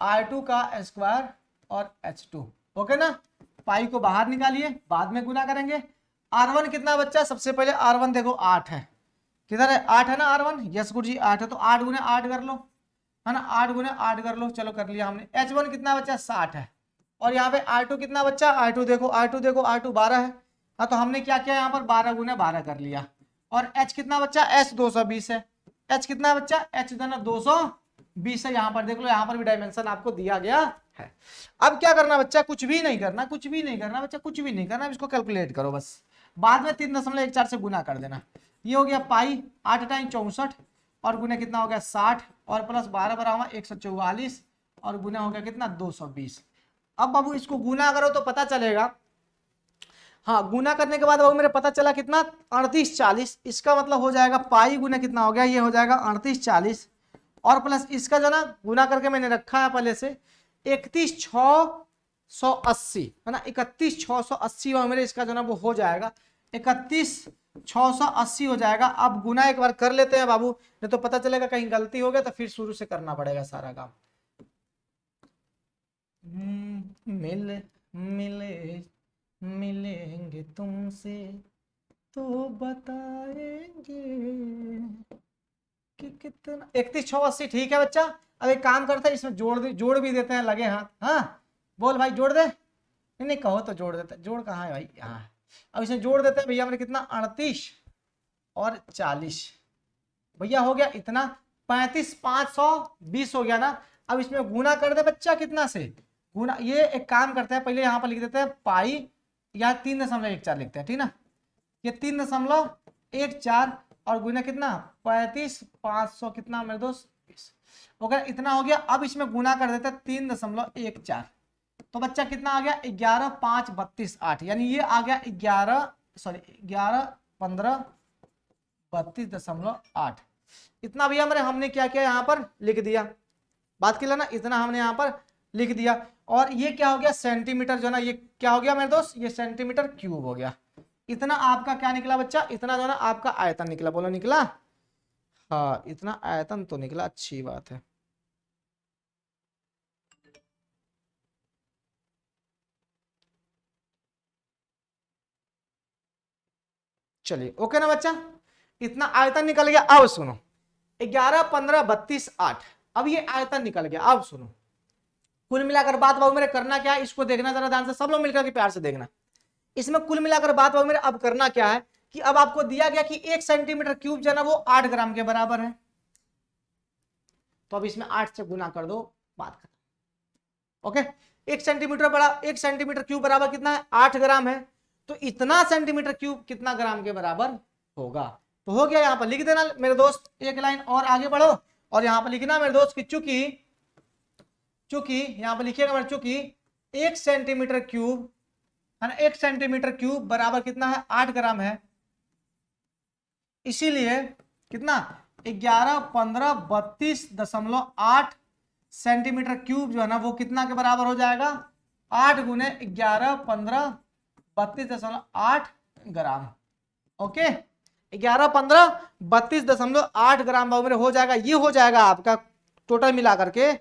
r2 का स्क्वायर और h2। ओके ना, पाई को बाहर निकालिए, बाद में गुना करेंगे। r1 कितना बच्चा, सबसे पहले r1 देखो 8 है, किधर है, 8 है ना r1, यस गुरु जी 8 है, तो 8 गुने 8 कर लो, है ना, 8 गुने 8 कर लो, चलो कर लिया हमने। h1 कितना बच्चा, 60 है, और यहाँ पे r2 कितना बच्चा, r2 देखो r2 देखो r2 12 है, हाँ तो हमने क्या किया यहाँ पर 12 गुने 12 कर लिया। और h कितना बच्चा, h 220 है, h कितना बच्चा, h जो है ना 220 है, यहाँ पर देख लो, यहाँ पर भी डायमेंशन आपको दिया गया है। अब क्या करना बच्चा, कुछ भी नहीं करना, कुछ भी नहीं करना बच्चा, कुछ भी नहीं करना, इसको कैलकुलेट करो बस, बाद में 3.14 से गुना कर देना। ये हो गया पाई 8 टाइम 64 और गुना कितना हो गया 60 और प्लस 12 बराबर 144 और गुना हो गया कितना 220। अब बाबू इसको गुना करो तो पता चलेगा, हाँ गुना करने के बाद बाबू मेरे पता चला कितना 3840, इसका मतलब हो जाएगा पाई गुना कितना हो गया, ये हो जाएगा 3840 और प्लस इसका जो ना गुना करके मैंने रखा है पहले से 31,680, है ना, 31,680 मेरे इसका जो ना वो हो जाएगा 31,680 हो जाएगा। अब गुना एक बार कर लेते हैं बाबू, नहीं तो पता चलेगा कहीं गलती हो गया तो फिर शुरू से करना पड़ेगा सारा काम। मिले मिले मिलेंगे तुमसे तो बताएंगे कितना 31 6 80 ठीक है बच्चा। अब एक काम करते हैं, इसमें जोड़ भी देते हैं, लगे हाथ। हाँ बोल भाई, जोड़ दे। नहीं नहीं कहो तो जोड़ देते, जोड़ कहाँ है भाई, यहाँ। अब इसमें जोड़ देते हैं भैया, हमने कितना 38 और 40 भैया हो गया इतना 35 520 हो गया ना। अब इसमें गुना कर दे बच्चा, कितना से गुना, ये एक काम करते हैं, पहले यहाँ पर लिख देते हैं पाई, या 3.14 लिखते हैं, ठीक ना। ये 3.14 और गुना कितना 35 500 कितना मेरे दोस्त 20 हो गया, इतना हो गया। अब इसमें गुना कर देते हैं 3.14, तो बच्चा कितना आ गया 11 5 32 8, यानी ये आ गया 11 15 32.8। इतना भैया हमने क्या किया यहाँ पर लिख दिया, बात की ना, इतना हमने यहाँ पर लिख दिया। और ये क्या हो गया सेंटीमीटर, जो ना ये क्या हो गया मेरे दोस्त, ये सेंटीमीटर क्यूब हो गया। इतना आपका क्या निकला बच्चा, इतना जो ना आपका आयतन निकला, बोलो निकला। हाँ इतना आयतन तो निकला, अच्छी बात है। चलिए ओके ना बच्चा, इतना आयतन निकल गया। अब सुनो 11 15 32 8, अब ये आयतन निकल गया। अब सुनो कुल मिलाकर बात बाबू मेरे करना क्या है, इसको देखना जरा ध्यान से, सब लोग मिलकर के प्यार से देखना। इसमें कुल मिलाकर बात बाबू मेरे अब करना क्या है कि अब आपको दिया गया कि 1 सेंटीमीटर क्यूब जो है ना वो 8 ग्राम के बराबर है, तो अब इसमें 8 से गुना कर दो, बात खत्म। ओके 1 सेंटीमीटर क्यूब बराबर कितना है 8 ग्राम है, तो इतना सेंटीमीटर क्यूब कितना ग्राम के बराबर होगा। तो हो गया, यहां पर लिख देना मेरे दोस्त, एक लाइन और आगे बढ़ो और यहां पर लिखना मेरे दोस्त कि चूंकि यहां पर लिखिएगा मेरे, चूंकि 1 सेंटीमीटर क्यूब है ना, 1 सेंटीमीटर क्यूब बराबर कितना है 8 ग्राम है, इसीलिए कितना 11 15 32.8 सेंटीमीटर क्यूब जो है ना वो कितना के बराबर हो जाएगा 8 गुने 11 15 32.8 ग्राम। ओके 11 15 32.8 ग्राम मेरे हो जाएगा। ये हो जाएगा आपका टोटल मिला करके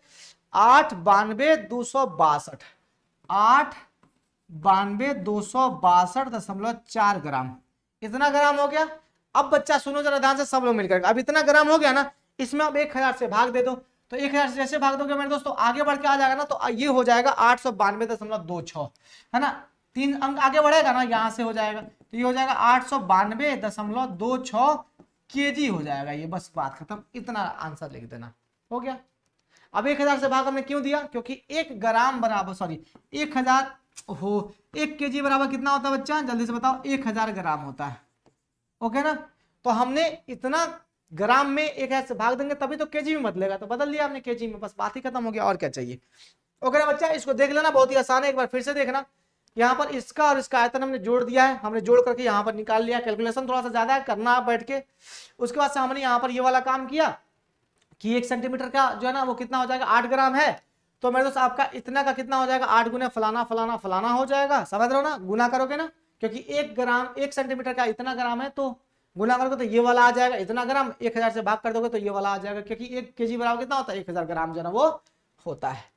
8 92 262 8 92 262.4 ग्राम, इतना ग्राम हो गया। अब बच्चा सुनो जरा ध्यान से सब लोग मिलकर, अब इतना ग्राम हो गया ना, इसमें अब 1000 से भाग दे दो, तो 1000 से जैसे भाग दोगे मेरे दोस्तों आगे बढ़ के आ जाएगा ना, तो ये हो जाएगा 892.26 है ना, 3 अंक आगे बढ़ेगा ना, यहां से हो जाएगा, तो ये हो जाएगा 892.26 kg हो जाएगा ये, बस बात खत्म, इतना आंसर लिख देना, हो गया। अब 1000 से भाग हमने क्यों दिया, क्योंकि 1 ग्राम बराबर 1000 हो 1 kg बराबर कितना होता है बच्चा, जल्दी से बताओ 1000 ग्राम होता है। ओके ना, तो हमने इतना ग्राम में 1000 से भाग देंगे तभी तो केजी में बदलेगा, तो बदल दिया हमने केजी में, बस बात ही खत्म हो गया, और क्या चाहिए। ओके ना बच्चा, इसको देख लेना, बहुत ही आसान है, एक बार फिर से देखना। यहाँ पर इसका और इसका आयतन हमने जोड़ दिया है, हमने जोड़ करके यहाँ पर निकाल लिया, कैलकुलेशन थोड़ा सा ज्यादा है करना आप बैठ के। उसके बाद से हमने यहाँ पर ये वाला काम किया कि 1 सेंटीमीटर का जो है ना वो कितना हो जाएगा 8 ग्राम है, तो मेरे दोस्त आपका इतना का कितना हो जाएगा 8 गुने फलाना फलाना फलाना हो जाएगा, समझ रहे हो ना, गुना करोगे ना, क्योंकि 1 सेंटीमीटर का इतना ग्राम है, तो गुना करोगे तो ये वाला आ जाएगा इतना ग्राम, 1000 से भाग कर दोगे तो ये वाला आ जाएगा, क्योंकि 1 kg बराबर कितना होता है 1000 ग्राम जो है ना वो होता है।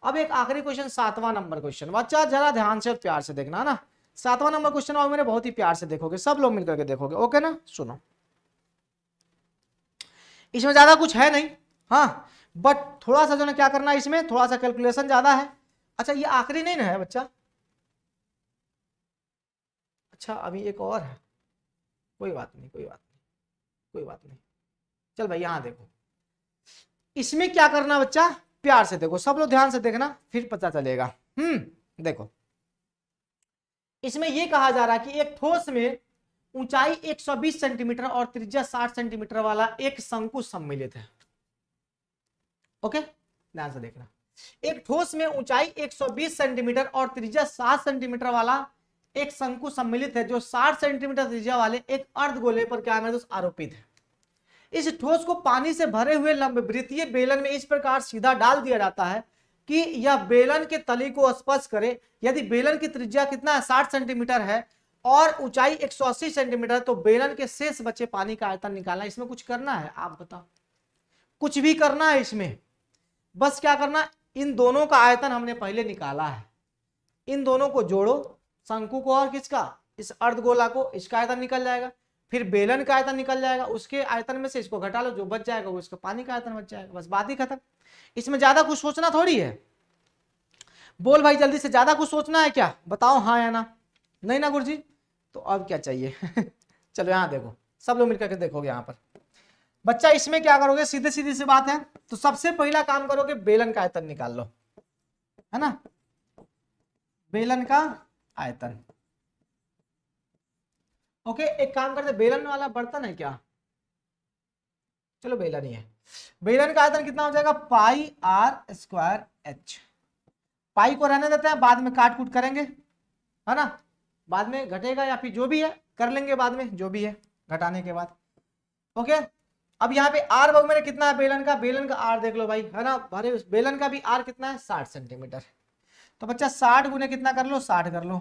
अब एक आखिरी क्वेश्चन 7वां नंबर क्वेश्चन, बच्चा जरा ध्यान से और प्यार से देखना ना, 7वां नंबर क्वेश्चन और मेरे बहुत ही प्यार से देखोगे, सब लोग मिलकर के देखोगे, ओके ना। सुनो इसमें ज्यादा कुछ है नहीं, हाँ बट थोड़ा सा जो ना क्या करना है, इसमें थोड़ा सा कैलकुलेशन ज्यादा है। अच्छा ये आखिरी नहीं ना है बच्चा, अच्छा अभी एक और है, कोई बात नहीं कोई बात नहीं कोई बात नहीं, चल भाई यहां देखो, इसमें क्या करना बच्चा, प्यार से देखो, सब लोग ध्यान से देखना फिर पता चलेगा। देखो इसमें यह कहा जा रहा है कि एक ठोस में ऊंचाई 120 सेंटीमीटर और त्रिज्या 60 सेंटीमीटर वाला एक शंकु सम्मिलित है। ओके ध्यान से देखना, एक ठोस में ऊंचाई 120 सेंटीमीटर और त्रिज्या 60 सेंटीमीटर वाला एक शंकु सम्मिलित है, जो 60 सेंटीमीटर त्रिज्या वाले एक अर्धगोले पर क्या है दोस्त आरोपित है। इस ठोस को पानी से भरे हुए लंबवृत्तीय बेलन में इस प्रकार सीधा डाल दिया जाता है कि यह बेलन के तली को स्पर्श करे। यदि बेलन की त्रिज्या कितना है 60 सेंटीमीटर है और ऊंचाई 180 सेंटीमीटर, तो बेलन के शेष बचे पानी का आयतन निकालना। इसमें कुछ करना है, आप बताओ, कुछ भी करना है इसमें, बस क्या करना, इन दोनों का आयतन हमने पहले निकाला है, इन दोनों को जोड़ो, शंकु को और किसका, इस अर्धगोला को, इसका आयतन निकल जाएगा। फिर बेलन का आयतन निकल जाएगा, उसके आयतन में से इसको घटा लो, जो बच जाएगा वो इसका पानी का आयतन बच जाएगा, बस बात ही खत्म। इसमें ज्यादा कुछ सोचना थोड़ी है। बोल भाई जल्दी से, ज्यादा कुछ सोचना है क्या, बताओ हाँ या ना। नहीं ना गुरुजी, तो अब क्या चाहिए चलो यहाँ देखो, सब लोग मिलकर के देखोगे यहाँ पर। बच्चा इसमें क्या करोगे, सीधे सीधी सी बात है, तो सबसे पहला काम करोगे बेलन का आयतन निकाल लो, है ना, बेलन का आयतन। ओके, एक काम करते, बेलन वाला बर्तन है क्या, चलो बेलन ही है। बेलन का आयतन कितना हो जाएगा, पाई आर स्क्वायर एच। पाई को रहने देते हैं, बाद में काट कूट करेंगे, है ना, बाद में घटेगा या फिर जो भी है कर लेंगे बाद में, जो भी है घटाने के बाद। ओके, अब यहाँ पे आर वर्ग मेरे कितना है बेलन का, बेलन का आर देख लो भाई, है ना, भरे बेलन का भी आर कितना है 60 सेंटीमीटर। तो बच्चा 60 गुने कितना कर लो, 60 कर लो।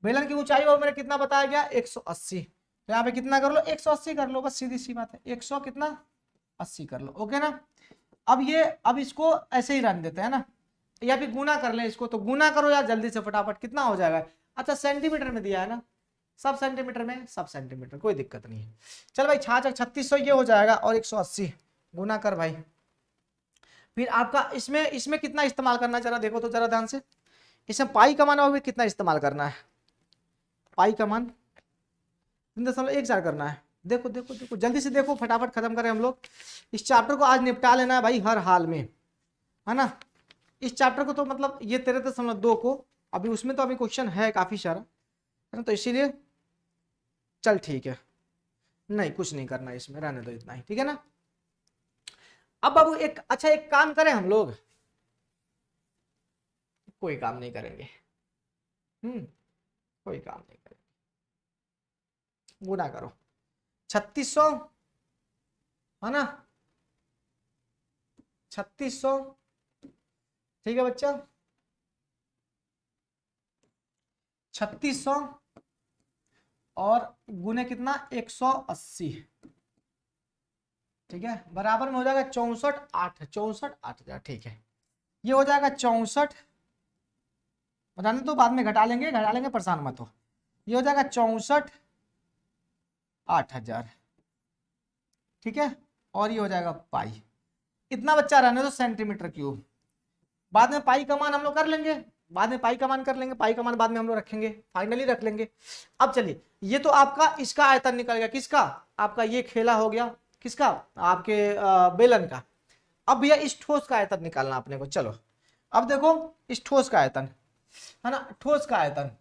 बेलन की ऊंचाई वर्ग मेरे कितना बताया गया 180, तो यहाँ पे कितना कर लो 180 कर लो, बस सीधी सी बात है, 100 कितना 80 कर लो। ओके ना, अब इसको ऐसे ही रन देते हैं ना, या फिर गुना कर ले इसको, तो गुना करो यार जल्दी से फटाफट, कितना हो जाएगा। अच्छा सेंटीमीटर में दिया है ना, सब सेंटीमीटर में, सब सेंटीमीटर, कोई दिक्कत नहीं है। चल भाई 3600 ये हो जाएगा, और 180 गुना कर भाई। फिर आपका इसमें कितना इस्तेमाल करना, जरा देखो तो जरा ध्यान से, इसमें पाई का मान भी कितना इस्तेमाल करना है, पाई का मान 3.14 करना है। देखो देखो देखो जल्दी से देखो, फटाफट खत्म करें हम लोग इस चैप्टर को, आज निपटा लेना है भाई हर हाल में, है ना। इस चैप्टर को तो मतलब ये 13.2 को, अभी उसमें तो अभी क्वेश्चन है काफी सारा, है ना, तो इसीलिए चल ठीक है, नहीं कुछ नहीं करना इसमें, रहने दो इतना ही, ठीक है ना। अब बाबू एक अच्छा एक काम करें हम लोग, कोई काम नहीं करेंगे, कोई काम नहीं करेंगे, गुना करो 3600, है ना, 3600, ठीक है बच्चा, 3600 और गुने कितना 180, ठीक है, बराबर में हो जाएगा 64,800, ठीक है, ये हो जाएगा 64, बताने तो बाद में घटा लेंगे परेशान मत हो, ये हो जाएगा 64,800, ठीक है, और ये हो जाएगा पाई, इतना बच्चा रहने दो सेंटीमीटर क्यूब, बाद में पाई का मान हम लोग कर लेंगे, बाद में पाई का मान कर लेंगे, पाई का मान बाद में हम लोग रखेंगे, फाइनली रख लेंगे। अब चलिए, ये तो आपका इसका आयतन निकल गया, किसका, आपका ये खेला हो गया, किसका, आपके बेलन का। अब भैया इस ठोस का आयतन निकालना अपने को, चलो अब देखो इस ठोस का आयतन, है ना, ठोस का आयतन,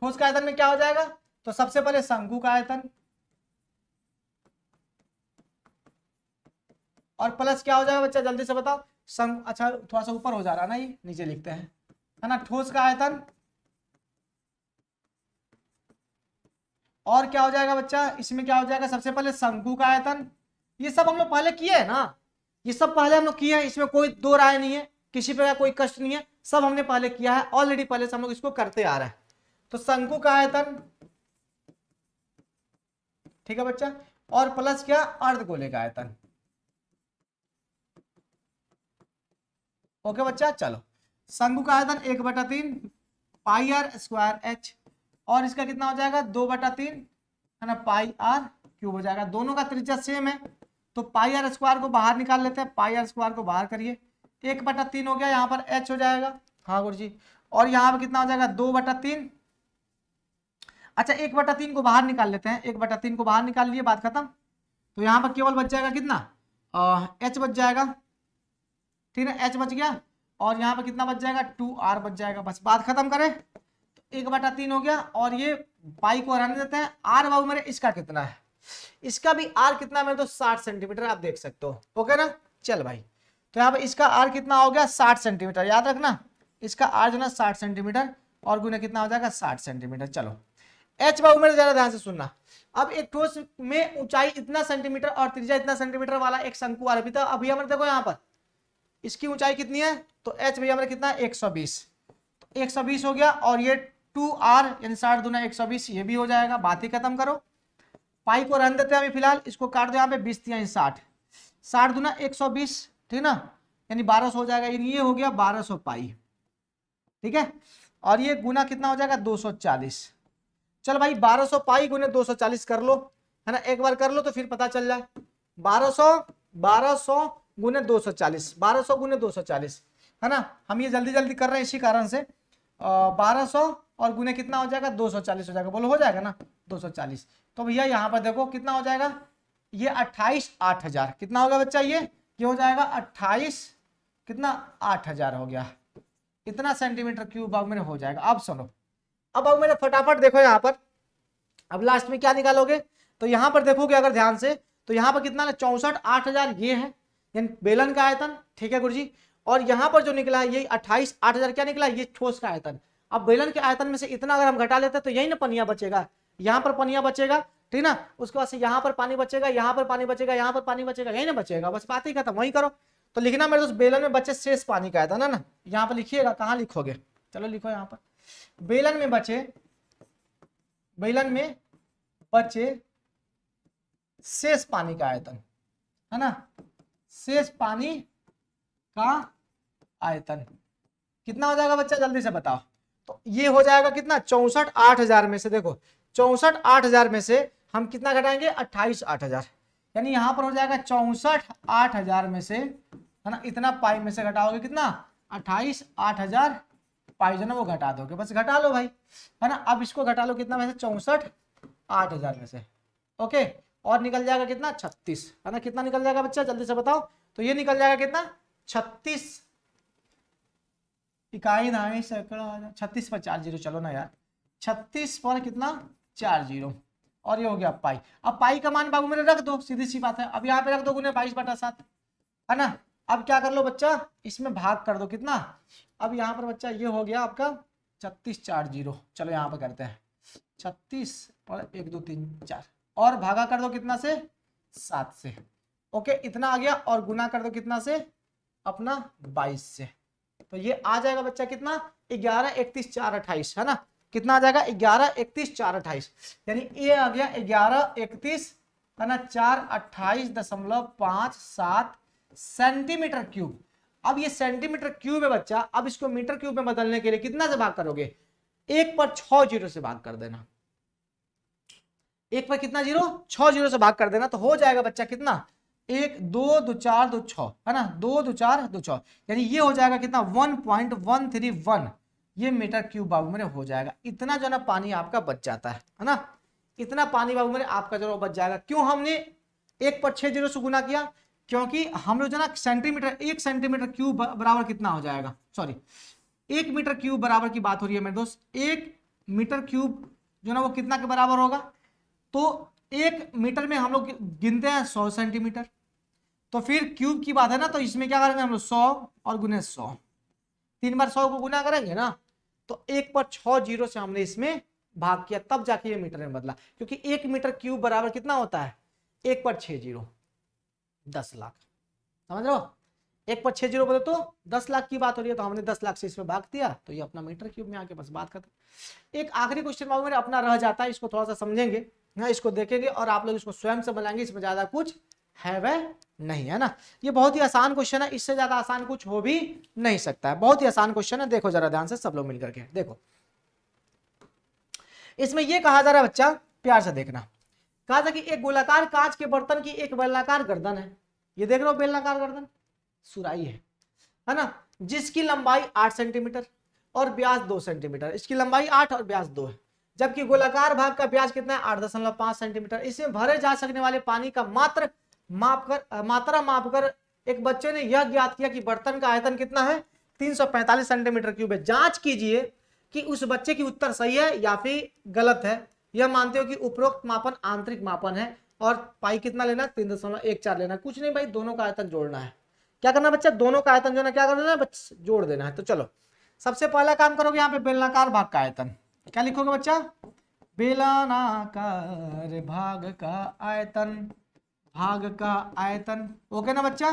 ठोस का आयतन में क्या हो जाएगा, तो सबसे पहले शंकु का आयतन, और प्लस क्या हो जाएगा बच्चा जल्दी से बताओ, अच्छा थोड़ा सा ऊपर हो जा रहा है ना, ये नीचे लिखते हैं, है ना, ठोस का आयतन, और क्या हो जाएगा बच्चा, इसमें क्या हो जाएगा, सबसे पहले शंकु का आयतन, ये सब हम लोग पहले किए हैं ना, ये सब पहले हम लोग किए हैं, इसमें कोई दो राय नहीं है, किसी पे कोई कष्ट नहीं है, सब हमने पहले किया है ऑलरेडी, पहले से हम लोग इसको करते आ रहे हैं। तो शंकु का आयतन, ठीक है बच्चा, और प्लस क्या अर्धगोले का आयतन। ओके बच्चा, चलो शंकु का आयतन 1/3 पाई आर स्क्वायर एच, और इसका कितना हो जाएगा 2/3, है ना, पाई आर क्यूब हो जाएगा, दोनों का त्रिज्या सेम है, तो पाई आर स्क्वायर को बाहर निकाल लेते हैं, पाई आर स्क्वायर को बाहर करिए, 1/3 हो गया, यहाँ पर एच हो जाएगा, हाँ गुरु जी, और यहाँ पर कितना हो जाएगा 2/3, अच्छा 1/3 को बाहर निकाल लेते हैं, 1/3 को बाहर निकाल लिए, बात खत्म। तो यहाँ पर केवल बच जाएगा कितना, एच बच जाएगा, ठीक है, एच बच गया, और यहाँ पर कितना बच जाएगा 2r बच जाएगा, बस बात खत्म करें, तो 1/3 हो गया, और ये पाई को हटाने देते हैं, r बाबू मेरे इसका कितना है, इसका भी r कितना है मेरे तो 60 सेंटीमीटर, आप देख सकते हो, ओके ना। चल भाई, तो यहाँ पे इसका r कितना हो गया 60 सेंटीमीटर, याद रखना इसका r जो ना 60 सेंटीमीटर, और गुना कितना हो जाएगा 60 सेंटीमीटर। चलो h बाबू मेरे जरा ध्यान से सुनना, अब एक ठोस में ऊंचाई इतना सेंटीमीटर और त्रिज्या इतना सेंटीमीटर वाला एक शंकु आ रहा है, अभी हमारे देखो यहाँ पर इसकी ऊंचाई कितनी है, तो h भैया मेरा कितना है 120, तो 120 हो गया, और ये 2r यानी 60 दूना 120, ये भी हो जाएगा, बात ही खत्म करो, पाई को रहने देते हैं अभी फिलहाल, इसको काट दो यहाँ पे 20×3 60 दूना 120, ठीक ना, यानी 1200 हो जाएगा, ये हो गया 1200 पाई, ठीक है, और ये गुना कितना हो जाएगा 240, चल भाई 1200 पाई गुने 240 कर लो, है ना, एक बार कर लो तो फिर पता चल जाए। 1200 गुने 240, 1200 गुने 240, है ना, हम ये जल्दी जल्दी कर रहे हैं इसी कारण से। 1200 और गुने कितना हो जाएगा 240 हो जाएगा, बोलो हो जाएगा ना 240। तो भैया यहाँ पर देखो कितना हो जाएगा, ये 28 8000 कितना होगा बच्चा, ये हो जाएगा 28 कितना 8000 हो गया, इतना सेंटीमीटर क्यूब अब मेरे हो जाएगा। अब सुनो, अब मेरे फटाफट देखो यहाँ पर, अब लास्ट में क्या निकालोगे, तो यहाँ पर देखोगे अगर ध्यान से, तो यहाँ पर कितना 64 8000 ये है, यानी बेलन का आयतन, ठीक है गुरुजी। और यहाँ पर जो निकला है ये 28 8000 क्या निकला, ये ठोस का आयतन। अब बेलन के आयतन में से इतना अगर हम घटा लेते हैं तो यही ना पनिया बचेगा, यहाँ पर पनिया बचेगा, ठीक ना, उसके बाद से यहाँ पर पानी बचेगा, यहाँ पर पानी बचेगा, यहाँ पर पानी बचेगा, यही ना बचेगा, बस बात ही खत्म, वही करो। तो लिखना मेरे दोस्त, बेलन में बचे शेष पानी का आयतन, है ना, यहाँ पर लिखिएगा, कहाँ लिखोगे, चलो लिखो यहाँ पर, बेलन में बचे शेष पानी का आयतन, है ना, शेष पानी का आयतन कितना हो जाएगा बच्चा, जल्दी से बताओ। तो ये हो जाएगा कितना 64 8000 में से, देखो 64 8000 में से हम कितना घटाएंगे 28 8000, यानी यहां पर हो जाएगा 64 8000 में से, है ना, इतना पाई में से घटाओगे कितना 28 8000 पाई जो ना वो घटा दोगे, बस घटा लो भाई, है ना। अब इसको घटा लो कितना में से 64 8000 में से, ओके, और निकल जाएगा कितना 36, है ना, कितना निकल जाएगा बच्चा जल्दी से बताओ। तो ये निकल जाएगा कितना 36 इकाई दाई सैकड़ा, 36 पर 40, चलो ना यार, 36 पर कितना 40, और ये हो गया पाई। अब पाई का मान बाबू मेरे रख दो, सीधी सी बात है, अब यहाँ पे रख दो गुने 22/7, है ना। अब क्या कर लो बच्चा, इसमें भाग कर दो कितना, अब यहाँ पर बच्चा ये हो गया आपका 36 40, चलो यहाँ पर करते हैं 36 और 1 2 3 4, और भागा कर दो कितना से 7 से, ओके, इतना आ गया, और गुना कर दो कितना से अपना 22 से, तो ये आ जाएगा बच्चा कितना 11 31 4 28, है ना, कितना आ जाएगा 11 31 4 28, यानी ये आ गया 11 31, है ना, 4 28.57 सेंटीमीटर क्यूब। अब ये सेंटीमीटर क्यूब है बच्चा, अब इसको मीटर क्यूब में बदलने के लिए कितना से भाग करोगे, 1 पर 6 जीरो से भाग कर देना, 1 पर कितना जीरो 6 जीरो से भाग कर देना, तो हो जाएगा बच्चा कितना 1 2 2 4 2 6, है ना, 2 2 4 2 6, यानी ये हो जाएगा कितना 1.131, ये मीटर क्यूब बाबू मेरे हो जाएगा। इतना जो ना पानी आपका बच जाता है ना, इतना पानी बाबू मेरे आपका जो बच जाएगा। क्यों हमने 1 पर 6 जीरो से गुना किया, क्योंकि हम लोग जो ना सेंटीमीटर, 1 सेंटीमीटर क्यूब बराबर कितना हो जाएगा, सॉरी 1 मीटर क्यूब बराबर की बात हो रही है मेरे दोस्त, 1 मीटर क्यूब जो ना वो कितना के बराबर होगा, तो 1 मीटर में हम लोग गिनते हैं 100 सेंटीमीटर, तो फिर क्यूब की बात है ना, तो इसमें क्या करेंगे हम लोग 100 और गुने 100, 3 बार 100 को गुना करेंगे ना, तो 1 पर 6 जीरो से हमने इसमें भाग किया, तब जाके ये मीटर में बदला, क्योंकि 1 मीटर क्यूब बराबर कितना होता है 1 पर 6 जीरो 10 लाख, समझ रहे हो, 1 पर 6 जीरो बोले तो 10 लाख की बात हो रही है, तो हमने 10 लाख से इसमें भाग दिया, तो ये अपना मीटर क्यूब में आके बस बात खत्म। एक आखिरी क्वेश्चन बाबू मेरे अपना रह जाता है, इसको थोड़ा सा समझेंगे ना, इसको देखेंगे और आप लोग इसको स्वयं से बनाएंगे, इसमें ज्यादा कुछ है वह नहीं, है ना। ये बहुत ही आसान क्वेश्चन है, इससे ज्यादा आसान कुछ हो भी नहीं सकता है, बहुत ही आसान क्वेश्चन है। देखो जरा ध्यान से सब लोग मिलकर के देखो, इसमें ये कहा जा रहा है बच्चा, प्यार से देखना, कहा था कि एक गोलाकार कांच के बर्तन की एक बेलनाकार गर्दन है, ये देख रहे हो बेलनाकार गर्दन सुराही है ना, जिसकी लंबाई 8 सेंटीमीटर और व्यास 2 सेंटीमीटर, इसकी लंबाई 8 और व्यास 2 है, जबकि गोलाकार भाग का व्यास कितना है 8.5 सेंटीमीटर। इसमें भरे जा सकने वाले पानी का मात्रा मापकर एक बच्चे ने यह ज्ञात किया कि बर्तन का आयतन कितना है 345 सेंटीमीटर क्यूब है। जांच कीजिए कि उस बच्चे की उत्तर सही है या फिर गलत है। यह मानते हो कि उपरोक्त मापन आंतरिक मापन है और पाई कितना लेना 3.14 लेना, कुछ नहीं भाई, दोनों का आयतन जोड़ना है। क्या करना बच्चा, दोनों का आयतन जो ना क्या कर देना है जोड़ देना है। तो चलो सबसे पहला काम करोगे यहाँ पे बेलनाकार भाग का आयतन, क्या लिखोगे बच्चा, बेलनाकार भाग का आयतन, भाग का आयतन, ओके ना बच्चा,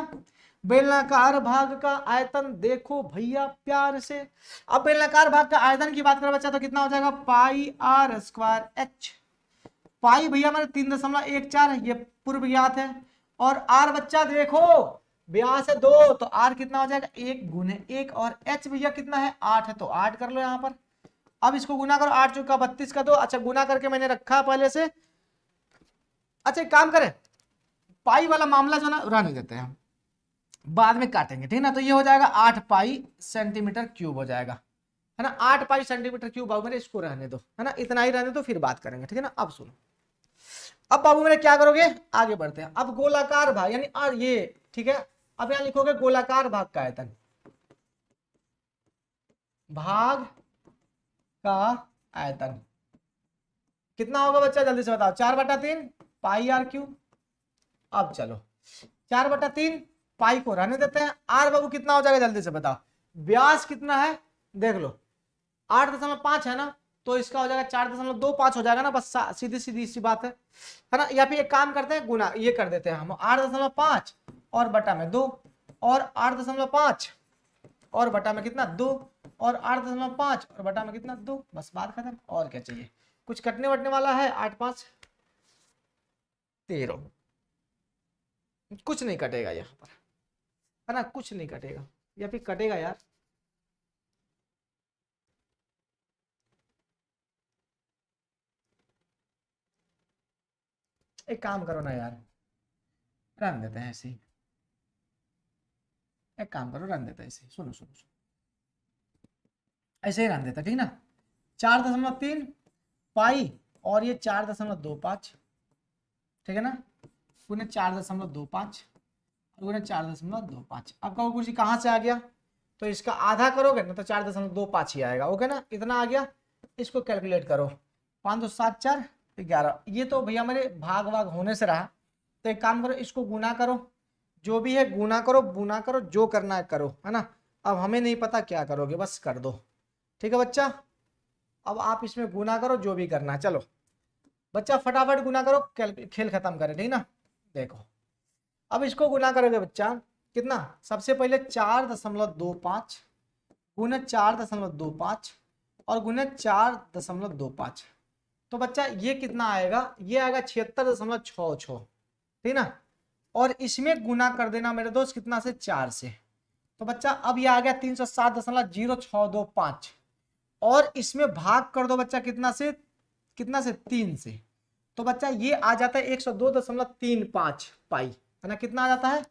बेलनाकार भाग का आयतन देखो भैया प्यार से। अब बेलनाकार भाग का आयतन की बात करें बच्चा तो कितना हो जाएगा पाई आर स्क्वायर एच, पाई भैया मैंने 3.14 है, ये पूर्व ज्ञात है, और आर बच्चा देखो व्यास है 2, तो आर कितना हो जाएगा 1 गुने 1, और एच भैया कितना है 8 है, तो 8 कर लो यहाँ पर। अब इसको गुना करो, 8 चौका 32 का 2। अच्छा गुना करके मैंने रखा पहले से। अच्छा एक काम करें, पाई वाला मामला जो ना रहने देते हैं, हम बाद में काटेंगे, ठीक है ना। तो ये हो जाएगा 8 पाई सेंटीमीटर क्यूब हो जाएगा, है ना। 8 पाई सेंटीमीटर क्यूब बाबू मेरे, इसको रहने दो, है ना, इतना ही रहने दो, फिर बात करेंगे, ठीक है ना। अब सुनो, अब बाबू मेरे क्या करोगे, आगे बढ़ते हैं। अब गोलाकार भाग यानी और ये, ठीक है। अब यहां लिखोगे गोलाकार भाग का आयतन, भाग का आयतन कितना होगा बच्चा, जल्दी से बताओ। 4/3 पाई आर क्यूब। अब चलो 4/3 पाई को रहने देते हैं। आर बाबू कितना हो जाएगा, जल्दी से बताओ। व्यास कितना है देख लो, 8.5 है ना, तो इसका हो जाएगा 4.25 हो जाएगा ना, बस सीधी सीधी सी बात है ना। या फिर एक काम करते हैं, गुना ये कर देते हैं हम, 8.5 और बटा में 2 और 8.5 और बटा में कितना 2 और 8.5 और बटा में कितना 2, बस बात खत्म। और क्या चाहिए, कुछ कटने वटने वाला है, 8 5 13, कुछ नहीं कटेगा यहाँ पर, है ना, कुछ नहीं कटेगा, या फिर कटेगा यार। एक काम करो ना यार, रन देते हैं ऐसे ही, एक काम करो रन देते हैं ऐसे ही, सुनो सुनो सुनो, ऐसे ही रन देता, ठीक ना। 4.3 पाई और ये 4.25, ठीक है ना, गुने 4.25 और गुने 4.25। अब कहो कुछ कहाँ से आ गया, तो इसका आधा करोगे ना तो 4.25 ही आएगा, ओके ना, इतना आ गया। इसको कैलकुलेट करो, 5 2 7 4 11, ये तो भैया मेरे भाग वाग होने से रहा। तो एक काम करो, इसको गुना करो, जो भी है गुना करो, गुना करो, जो करना है करो, है ना। अब हमें नहीं पता क्या करोगे, बस कर दो, ठीक है बच्चा। अब आप इसमें गुना करो, जो भी करना है, चलो बच्चा फटाफट गुना करो, खेल खत्म करें, ठीक ना। देखो अब इसको गुना करोगे बच्चा, कितना, सबसे पहले 4.25 गुने 4.25 और गुने 4.25, तो बच्चा ये कितना आएगा, ये आएगा 76.66, ठीक ना। और इसमें गुना कर देना मेरे दोस्त कितना से, 4 से, तो बच्चा अब ये आ गया 307.0625 और इसमें भाग कर दो बच्चा कितना से, कितना से 3 से, तो बच्चा ये आ जाता है 102.35 पाई, है ना। कितना आ जाता है,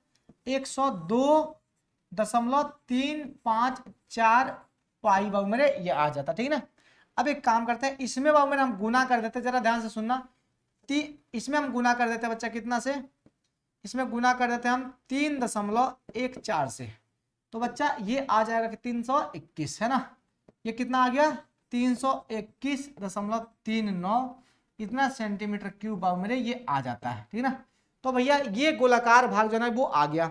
102.354 पाई बाबू मेरे, ये आ जाता, ठीक है ना। अब एक काम करते हैं, इसमें बाबू मेरे हम गुना कर देते, जरा ध्यान से सुनना। इसमें हम गुना कर देते बच्चा कितना से, इसमें गुना कर देते हम 3.14 से, तो बच्चा ये आ जाएगा कि 321, है ना। ये कितना आ गया, 321.39, इतना सेंटीमीटर क्यूब बाबू मेरे ये आ जाता है, ठीक है ना। तो भैया ये गोलाकार भाग जो है वो आ गया।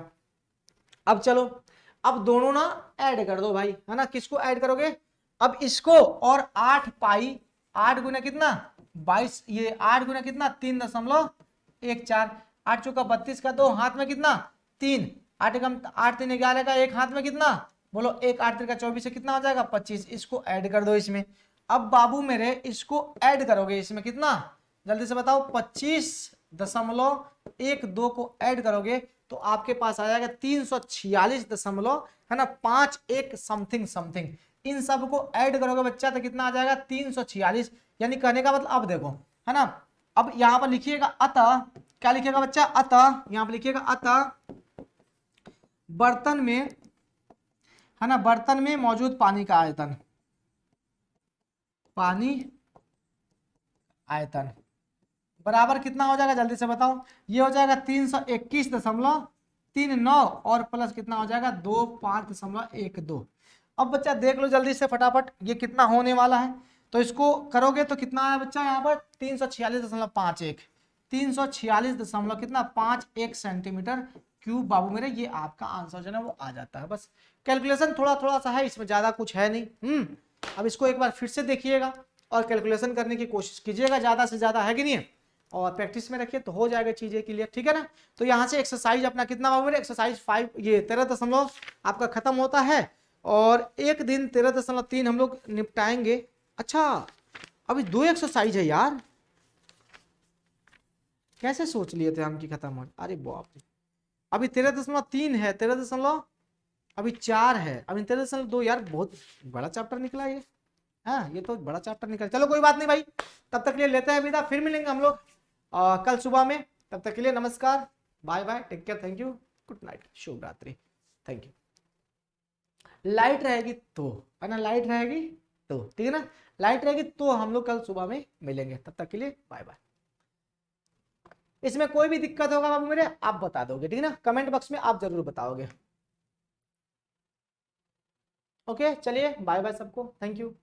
अब चलो, अब दोनों ना ऐड कर दो भाई, है ना। किसको ऐड करोगे, अब इसको और 8 पाई, 8 गुना कितना 22, ये 8 गुना कितना 3.14, 8 चौका 32 का 2, हाथ में कितना 3, 8 कम 8 3 11 का, एक हाथ में कितना बोलो 1, 8 3 का 24 से कितना हो जाएगा 25, इसको ऐड कर दो इसमें। अब बाबू मेरे इसको ऐड करोगे इसमें कितना, जल्दी से बताओ, 25.12 को ऐड करोगे तो आपके पास आ जाएगा 346 दशमलव, है ना, 51 समथिंग समथिंग। इन सब को ऐड करोगे बच्चा तो कितना आ जाएगा 346, यानी कहने का मतलब अब देखो, है ना। अब यहां पर लिखिएगा अतः, क्या लिखिएगा बच्चा, अतः, यहां पर लिखिएगा अतः बर्तन में, है ना, बर्तन में मौजूद पानी का आयतन, पानी आयतन बराबर कितना हो जाएगा, जल्दी से बताओ। ये हो जाएगा 321.39 और प्लस कितना हो जाएगा 25.12। अब बच्चा देख लो जल्दी से फटाफट ये कितना होने वाला है, तो इसको करोगे तो कितना आया बच्चा यहाँ पर 346.51, 346 दशमलव कितना 51 सेंटीमीटर क्यूब बाबू मेरे, ये आपका आंसर जो है वो आ जाता है। बस कैलकुलेशन थोड़ा थोड़ा सा है, इसमें ज्यादा कुछ है नहीं। अब इसको एक बार फिर से देखिएगा और कैलकुलेशन करने की कोशिश कीजिएगा, ज्यादा से ज्यादा, है कि नहीं, और प्रैक्टिस में रखिए तो हो जाएगा चीजें क्लियर, ठीक है ना। तो यहाँ से एक्सरसाइज अपना कितना बाबू मेरे, एक्सरसाइज 5 ये 13 आपका खत्म होता है और एक दिन 13.3 हम लोग निपटाएंगे। अच्छा अभी 2 एक्सरसाइज है यार, कैसे सोच लिए थे हम कि खत्म हो, अरे बाप रे, अभी 13.3 है, 13 अभी 4 है, अभी 13.2 यार, बहुत बड़ा चैप्टर निकला ये। हाँ ये तो बड़ा चैप्टर निकल, चलो कोई बात नहीं भाई, तब तक के लिए लेते हैं विदा, फिर मिलेंगे हम लोग कल सुबह में। तब तक के लिए नमस्कार, bye bye, take care, thank you, good night, शुभ रात्रि, थैंक यू। लाइट रहेगी तो, है ना, लाइट रहेगी तो, ठीक है ना, लाइट रहेगी तो हम लोग कल सुबह में मिलेंगे, तब तक के लिए बाय बाय। इसमें कोई भी दिक्कत होगा बाबू मेरे आप बता दोगे, ठीक है ना, कमेंट बॉक्स में आप जरूर बताओगे। ओके चलिए बाय बाय सबको, थैंक यू।